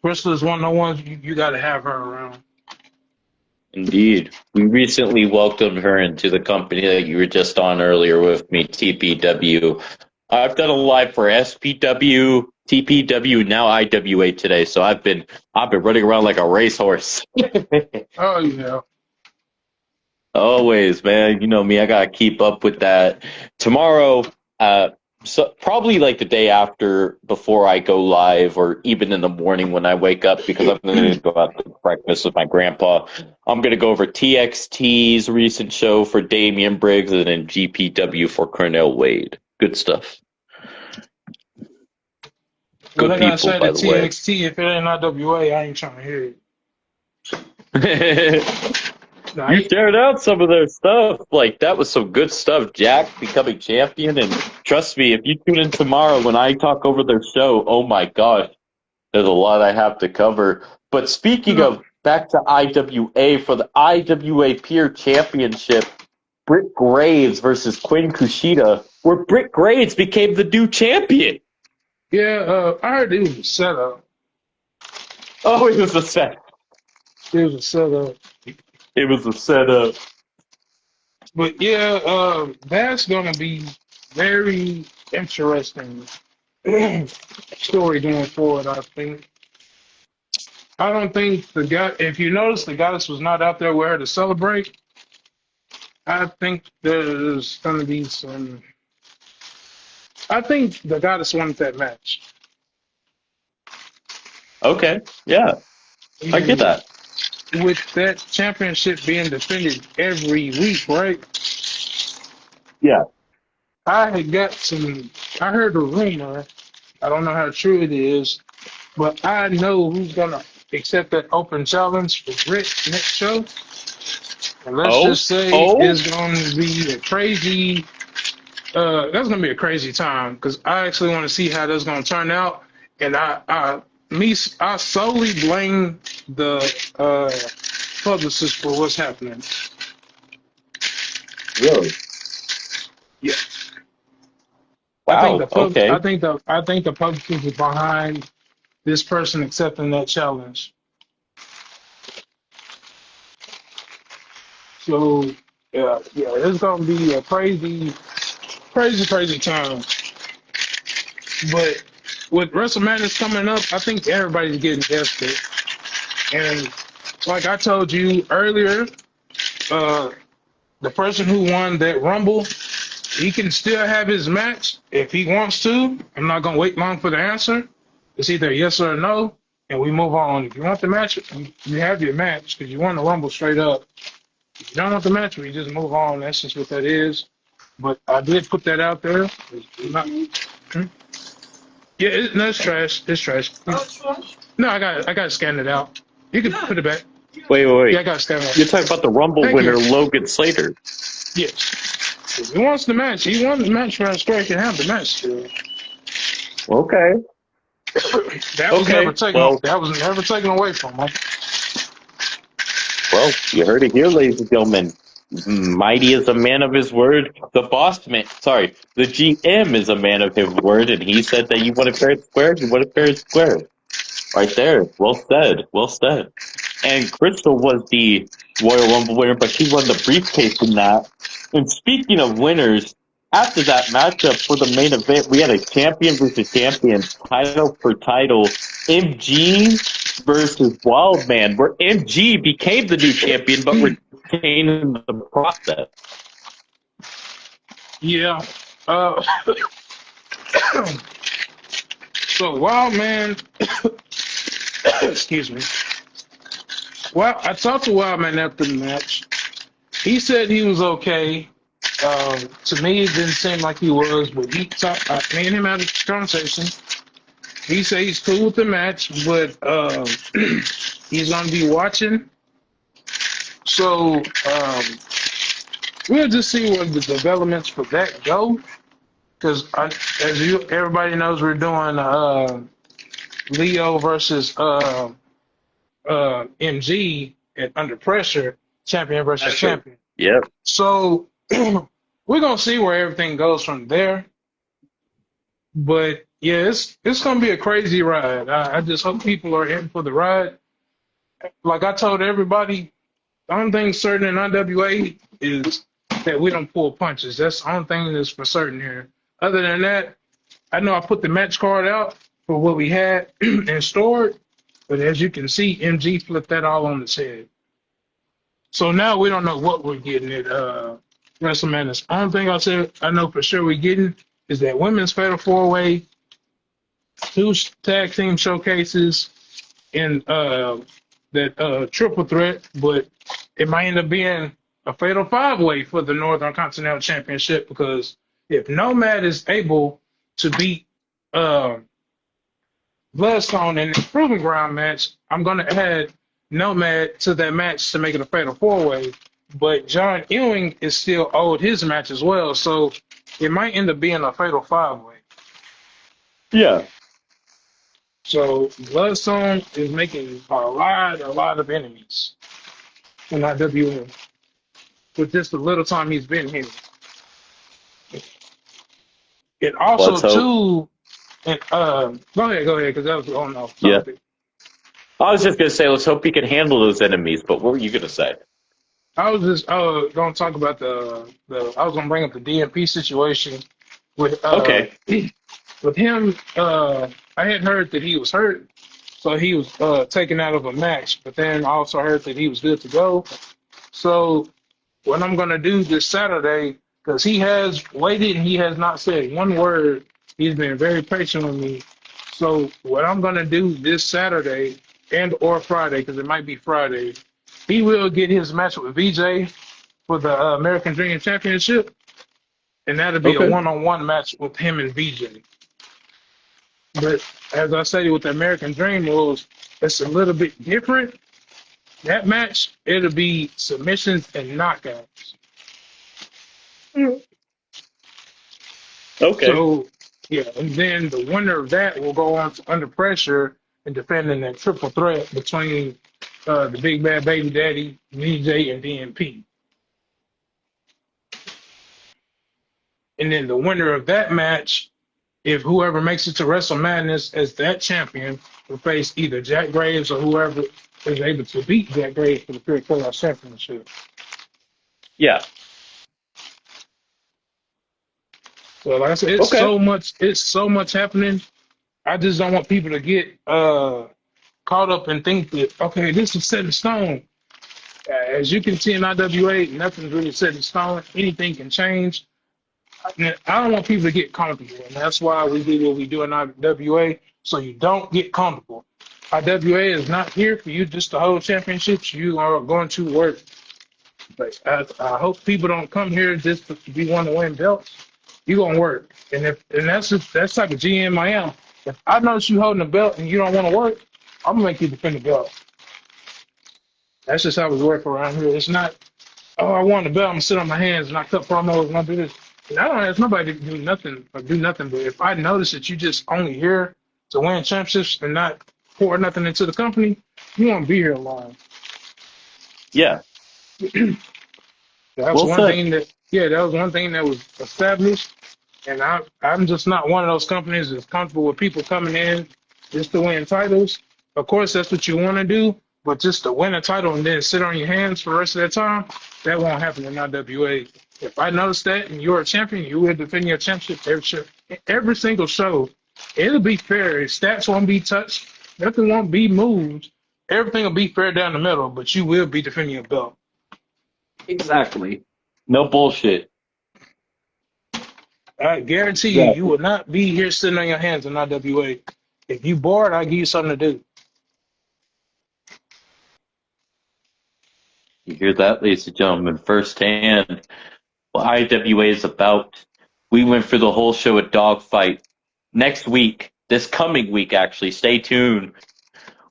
Crystal is one of the ones you got to have her around. indeed. We recently welcomed her into the company that you were just on earlier with me, TPW. I've done a live for SPW, TPW, now IWA today, so I've been running around like a racehorse. Oh yeah. Always, man. You know me, I gotta keep up with that. Tomorrow, so probably like the day after, before I go live, or even in the morning when I wake up, because I'm gonna go out to breakfast with my grandpa. I'm gonna go over TXT's recent show for Damian Briggs, and then GPW for Cornell Wade. Good stuff. What Good I gotta people, say to by the way. TXT, if it ain't IWA, I ain't trying to hear You it. Nah, shared out some of their stuff. Like, that was some good stuff. Jack becoming champion. And trust me, if you tune in tomorrow when I talk over their show, oh my gosh, there's a lot I have to cover. But speaking no, of, back to IWA, for the IWA Peer Championship, Britt Graves versus Quinn Kushida, where Britt Graves became the new champion. yeah, I heard it was a setup. Oh, it was a set. It was a setup. It was a setup. But yeah, that's gonna be very interesting story going forward, I think. I don't think the guy, if you notice, the goddess was not out there with her to celebrate. I think there's going to be some. I think the goddess wanted that match. Okay, yeah, I get And that. with that championship being defended every week, right? Yeah. I had got some. I heard a rumor. I don't know how true it is, but I know who's going to accept that open challenge for Britt next show. And let's Oh, just say oh, it's going to be a crazy. That's gonna be a crazy time because I actually want to see how that's gonna turn out, and I solely blame the publicist for what's happening. really? Yeah, Wow. Okay. I think the publicist is behind this person accepting that challenge. So yeah, it's gonna be a crazy time. But with WrestleMania coming up, I think everybody's getting desperate. And like I told you earlier, uh, the person who won that Rumble, he can still have his match if he wants to. I'm not gonna wait long for the answer. It's either yes or no, and we move on. If you want the match, you have your match because you won the Rumble straight up. If you don't want the match, we just move on. That's just what that is. But I did put that out there. It's not- hmm? Yeah, no, it's trash. It's trash. No, I got to scan it out. You can put it back. Wait, wait, Yeah, I wait. got to scan it You're out. talking about the Rumble Thank you. winner, Logan Slater. Yes. If he wants the match. He won the match for us. He can have the match. Okay. That was never Okay. taken. Well, That was never taken away from him. well, you heard it here, ladies and gentlemen. Mighty is a man of his word. The boss man, sorry, the GM is a man of his word, and he said that you want it fair and square. You want it fair and square. Right there. Well said. Well said. And Crystal was the Royal Rumble winner, but she won the briefcase in that. And speaking of winners, after that matchup for the main event, we had a champion versus champion, title for title, MG versus Wildman, where MG became the new champion, but retained in the process. Yeah. Uh, so Wild Man, excuse me. Well, I talked to Wild Man after the match. He said he was okay. To me, it didn't seem like he was, but he talked. Me and him had a conversation. He said he's cool with the match, but he's gonna be watching. So we'll just see where the developments for that go. because everybody knows, we're doing Leo versus MG at Under Pressure, champion versus That's true. champion. Yep. So we're gonna see where everything goes from there. But yeah, it's gonna be a crazy ride. I just hope people are in for the ride. Like I told everybody, the only thing certain in IWA is that we don't pull punches. That's the only thing that's for certain here. Other than that, I know I put the match card out for what we had and stored, but as you can see, MG flipped that all on its head. So now we don't know what we're getting at WrestleMania. The only thing I know for sure we're getting is that women's fatal four way, two tag team showcases, and that triple threat, but it might end up being a fatal five way for the Northern Continental Championship, because if Nomad is able to beat uh, Bloodstone in the Proving Ground match, I'm going to add Nomad to that match to make it a fatal four way. But John Ewing is still owed his match as well, so it might end up being a fatal five way. Yeah. So Bloodstone is making a lot of enemies in IWM with just the little time he's been here. It also Let's hope. too, and go ahead, because that was on off Yeah. topic. I was just gonna say, let's hope he can handle those enemies. But what were you gonna say? I was just going to talk about the I was going to bring up the DMP situation with Okay. with him. I had heard that he was hurt, so he was taken out of a match. But then I also heard that he was good to go. So what I'm going to do this Saturday, because he has waited and he has not said one word. He's been very patient with me. So what I'm going to do this Saturday and or Friday, because it might be Friday, he will get his match with VJ for the American Dream Championship, and that'll be a Okay. one-on-one match with him and VJ. But as I stated with the American Dream rules, it's a little bit different. That match, it'll be submissions and knockouts. Okay. So, yeah, and then the winner of that will go on to Under Pressure and defend in that triple threat between the Big Bad Baby Daddy, VJ, and DMP. And then the winner of that match, if whoever makes it to Wrestle Madness as that champion, will face either Jack Graves or whoever is able to beat Jack Graves for the Pure Chaos Championship. Yeah. So like I said, Okay. it's so much happening. I just don't want people to get caught up and think that, okay, this is set in stone. As you can see in IWA, nothing's really set in stone. Anything can change. I don't want people to get comfortable, and that's why we do what we do in IWA, so you don't get comfortable. IWA is not here for you just to hold championships. You are going to work. But I hope people don't come here just to be one to win belts. You're gonna work, and that's type of GM I am. If I notice you holding a belt and you don't want to work, I'm gonna make you defend the belt. That's just how we work around here. It's not, oh, I want the belt, I'm gonna sit on my hands and I cut promos and I do this. And I don't ask nobody to do nothing or do nothing, but if I notice that you just only here to win championships and not pour nothing into the company, you won't be here long. Yeah. That was Well one said. thing that was one thing that was established. And I'm just not one of those companies that's comfortable with people coming in just to win titles. Of course, that's what you want to do, but just to win a title and then sit on your hands for the rest of that time, that won't happen in IWA. If I notice that and you're a champion, you will defend your championship every single show. It'll be fair. Stats won't be touched. Nothing won't be moved. Everything will be fair down the middle, but you will be defending your belt. Exactly. No bullshit. I guarantee you, you will not be here sitting on your hands in IWA. If you bored, I'll give you something to do. You hear that, ladies and gentlemen, firsthand. What IWA is about. We went for the whole show at Dogfight. Next week, this coming week actually, stay tuned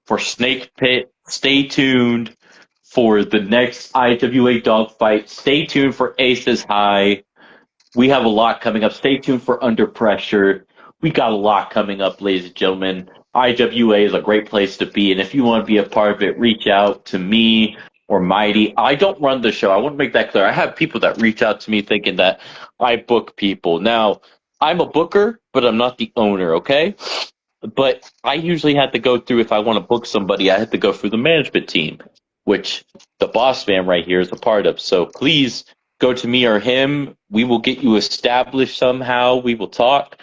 for Snake Pit. Stay tuned for the next IWA Dogfight. Stay tuned for Aces High. We have a lot coming up. Stay tuned for Under Pressure. We got a lot coming up, ladies and gentlemen. IWA is a great place to be, and if you want to be a part of it, reach out to me or Mighty. I don't run the show. I want to make that clear. I have people that reach out to me thinking that I book people. Now, I'm a booker, but I'm not the owner, okay? But I usually have to go through, if I want to book somebody, I have to go through the management team, which the boss man right here is a part of. So please go to me or him. We will get you established somehow. We will talk.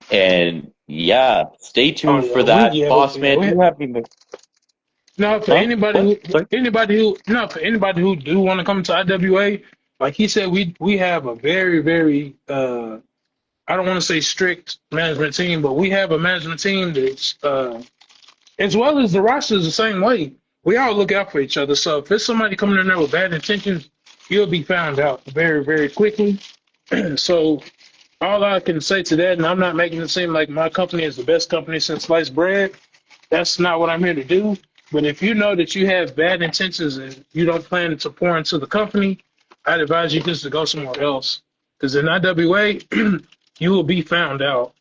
And yeah, stay tuned for that. Boss man, do you have any? No, for anybody who do want to come to IWA, like he said, we have a very, very I don't want to say strict management team, but we have a management team that's as well as the roster is the same way. We all look out for each other. So if there's somebody coming in there with bad intentions, you'll be found out very, very quickly. So all I can say to that, and I'm not making it seem like my company is the best company since sliced bread. That's not what I'm here to do. But if you know that you have bad intentions and you don't plan to pour into the company, I'd advise you just to go somewhere else. Because in IWA, you will be found out.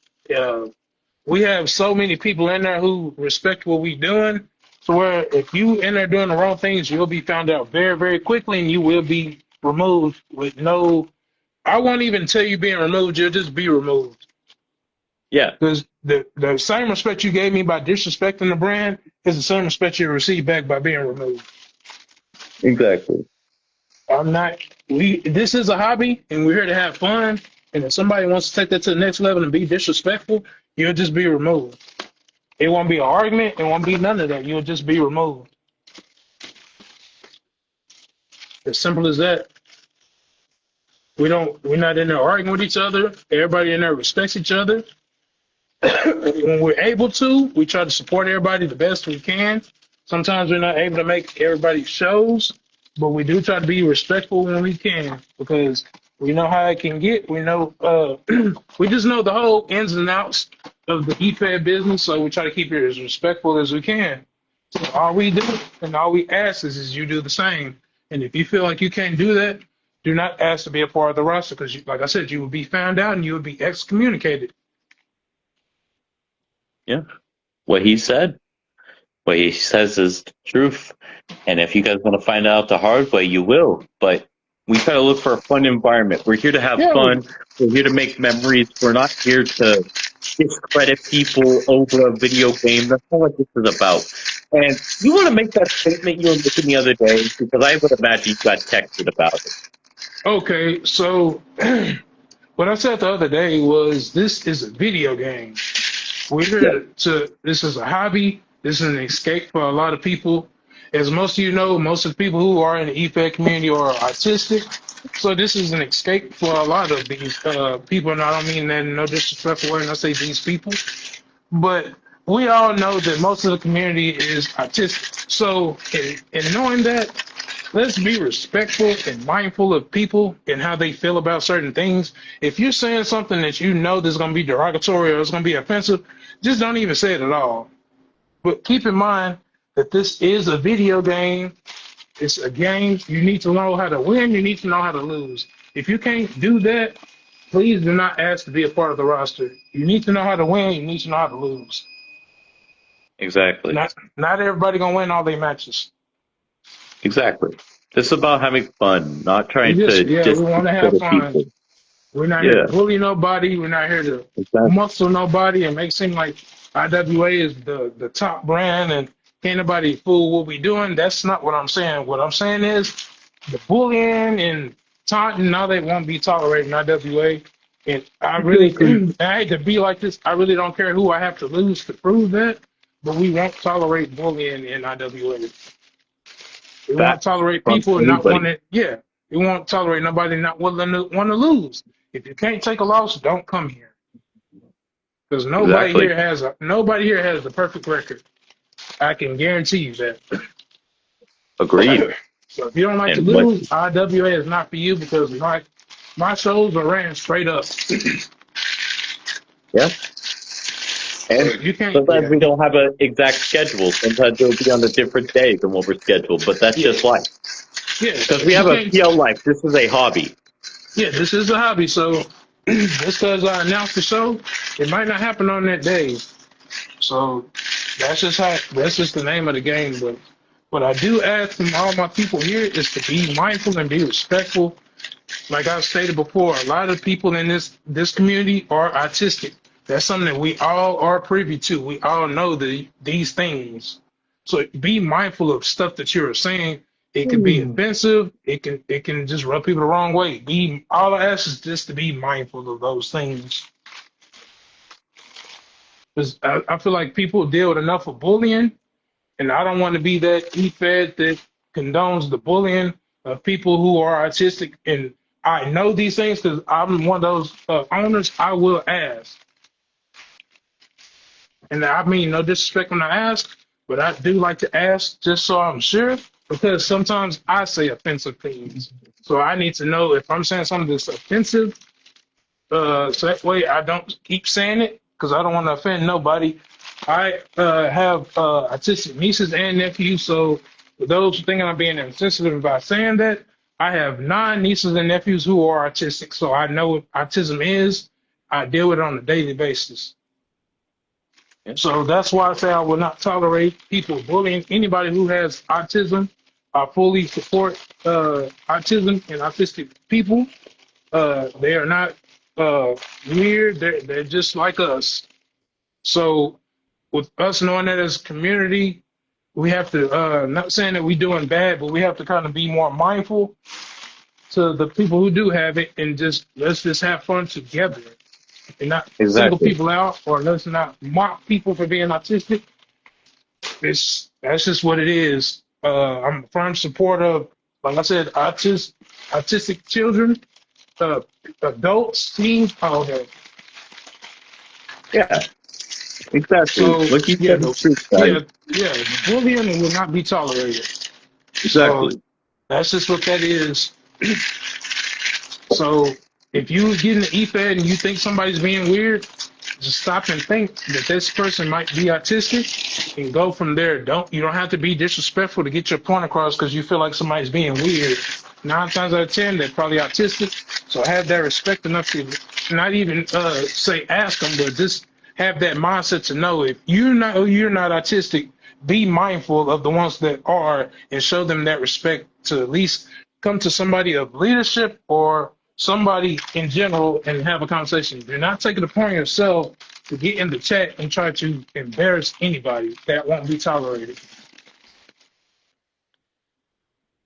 We have so many people in there who respect what we're doing. So where if you in there doing the wrong things, you'll be found out very, very quickly, and you will be removed with no. I won't even tell you being removed. You'll just be removed. Yeah. Because the same respect you gave me by disrespecting the brand is the same respect you receive back by being removed. Exactly. I'm not. This is a hobby, and we're here to have fun. And if somebody wants to take that to the next level and be disrespectful, you'll just be removed. It won't be an argument. It won't be none of that. You'll just be removed. As simple as that. We're not in there arguing with each other. Everybody in there respects each other. When we're able to, we try to support everybody the best we can. Sometimes we're not able to make everybody's shows, but we do try to be respectful when we can because we know how it can get. We know we just know the whole ins and outs of the e-fed business, so we try to keep it as respectful as we can. So all we do and all we ask is you do the same. And if you feel like you can't do that, do not ask to be a part of the roster because, like I said, you will be found out and you will be excommunicated. Yeah. What he said. What he says is the truth. And if you guys want to find out the hard way, you will. But we try to look for a fun environment. We're here to have fun. We're here to make memories. We're not here to discredit people over a video game. That's not what this is about. And you want to make that statement you were making the other day because I would imagine you got texted about it. Okay, so what I said the other day was this is a video game. We're here this is a hobby. This is an escape for a lot of people. As most of you know, most of the people who are in the e-fed community are autistic. So this is an escape for a lot of these people. And I don't mean that in no disrespectful way when I say these people. But we all know that most of the community is autistic. So in knowing that, let's be respectful and mindful of people and how they feel about certain things. If you're saying something that you know that's going to be derogatory or it's going to be offensive, just don't even say it at all. But keep in mind that this is a video game. It's a game. You need to know how to win. You need to know how to lose. If you can't do that, please do not ask to be a part of the roster. You need to know how to win. You need to know how to lose. Exactly. Not everybody going to win all their matches. Exactly. This is about having fun, not trying to we want to have fun. People. We're not here to bully nobody. We're not here to muscle nobody and make it seem like IWA is the top brand and can't nobody fool what we doing. That's not what I'm saying. What I'm saying is the bullying and taunting, now they won't be tolerated in IWA. And I hate to be like this. I really don't care who I have to lose to prove that, but we won't tolerate bullying in IWA. We won't tolerate people not wanting. Yeah, we won't tolerate nobody not willing to want to lose. If you can't take a loss, don't come here. Because nobody here has the perfect record. I can guarantee you that. Agreed. So if you don't like to lose, IWA is not for you because my shows are ran straight up. Yeah. And so you can't, sometimes we don't have an exact schedule. Sometimes it'll be on a different day than what we're scheduled, but that's just life. Yeah. Because we have a PL life. This is a hobby. Yeah, this is a hobby. So just because I announced the show, it might not happen on that day. So that's just the name of the game. But what I do ask from all my people here is to be mindful and be respectful. Like I've stated before, a lot of people in this community are autistic. That's something that we all are privy to. We all know these things. So be mindful of stuff that you're saying. It can be offensive. It can just rub people the wrong way. Be all I ask is just to be mindful of those things. 'Cause I feel like people deal with enough of bullying, and I don't want to be that e-fed that condones the bullying of people who are autistic. And I know these things because I'm one of those owners. I will ask, and I mean no disrespect when I ask, but I do like to ask just so I'm sure because sometimes I say offensive things. So I need to know if I'm saying something that's offensive, so that way I don't keep saying it because I don't want to offend nobody. I have autistic nieces and nephews, so for those thinking I'm being insensitive by saying that, I have 9 nieces and nephews who are autistic, so I know what autism is. I deal with it on a daily basis. So that's why I say I will not tolerate people bullying anybody who has autism. I fully support autism and autistic people. They are not weird. They're just like us. So with us knowing that as a community, we have to not saying that we're doing bad, but we have to kind of be more mindful to the people who do have it and just let's just have fun together and not single Exactly. people out or let's not mock people for being autistic. That's just what it is. I'm a firm supporter of, like I said, autistic children, uh, adults, teens, all that. Yeah, exactly. So Like you yeah, said, the truth, guys. bullying will not be tolerated. So Exactly. that's just what that is. So if you get in the e-fed and you think somebody's being weird, just stop and think that this person might be autistic and go from there. You don't have to be disrespectful to get your point across because you feel like somebody's being weird. 9 times out of 10, they're probably autistic. So have that respect enough to not even say ask them, but just have that mindset to know if you're not autistic, be mindful of the ones that are and show them that respect to at least come to somebody of leadership or somebody in general and have a conversation. You're not taking it upon yourself to get in the chat and try to embarrass anybody. That won't be tolerated.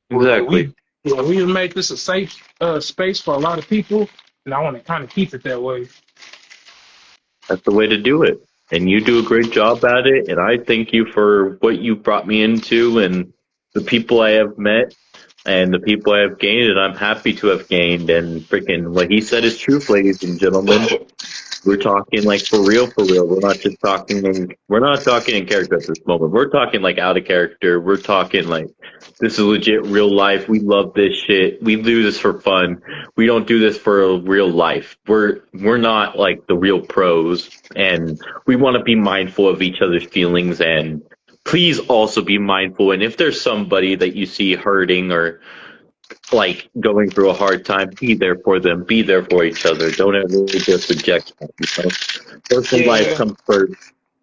But Exactly. we make this a safe space for a lot of people, and I want to kind of keep it that way. That's the way to do it. And you do a great job at it. And I thank you for what you brought me into and the people I have met and the people I have gained. And I'm happy to have gained. And freaking what he said is truth, ladies and gentlemen. We're talking like for real, for real. We're not talking in character at this moment. We're talking like out of character. We're talking like this is legit real life. We love this shit. We do this for fun. We don't do this for real life. We're not like the real pros, and we want to be mindful of each other's feelings. And please also be mindful. And if there's somebody that you see hurting or like going through a hard time, be there for them, be there for each other. Don't ever just reject them, you know? Personal life Yeah. comes first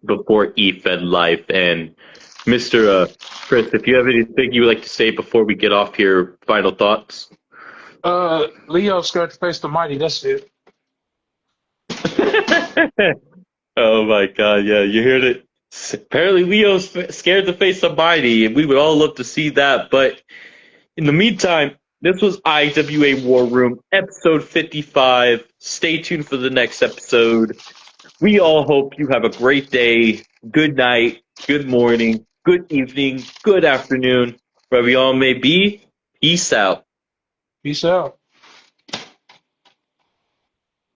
before E-Fed life. And Mr. Chris, if you have anything you would like to say before we get off here, final thoughts? Leo scared to face the mighty. That's it. Oh my God, yeah, you heard it. Apparently Leo's scared to face somebody, and we would all love to see that, but in the meantime, this was IWA War Room, episode 55. Stay tuned for the next episode. We all hope you have a great day, good night, good morning, good evening, good afternoon, wherever you all may be. Peace out. Peace out.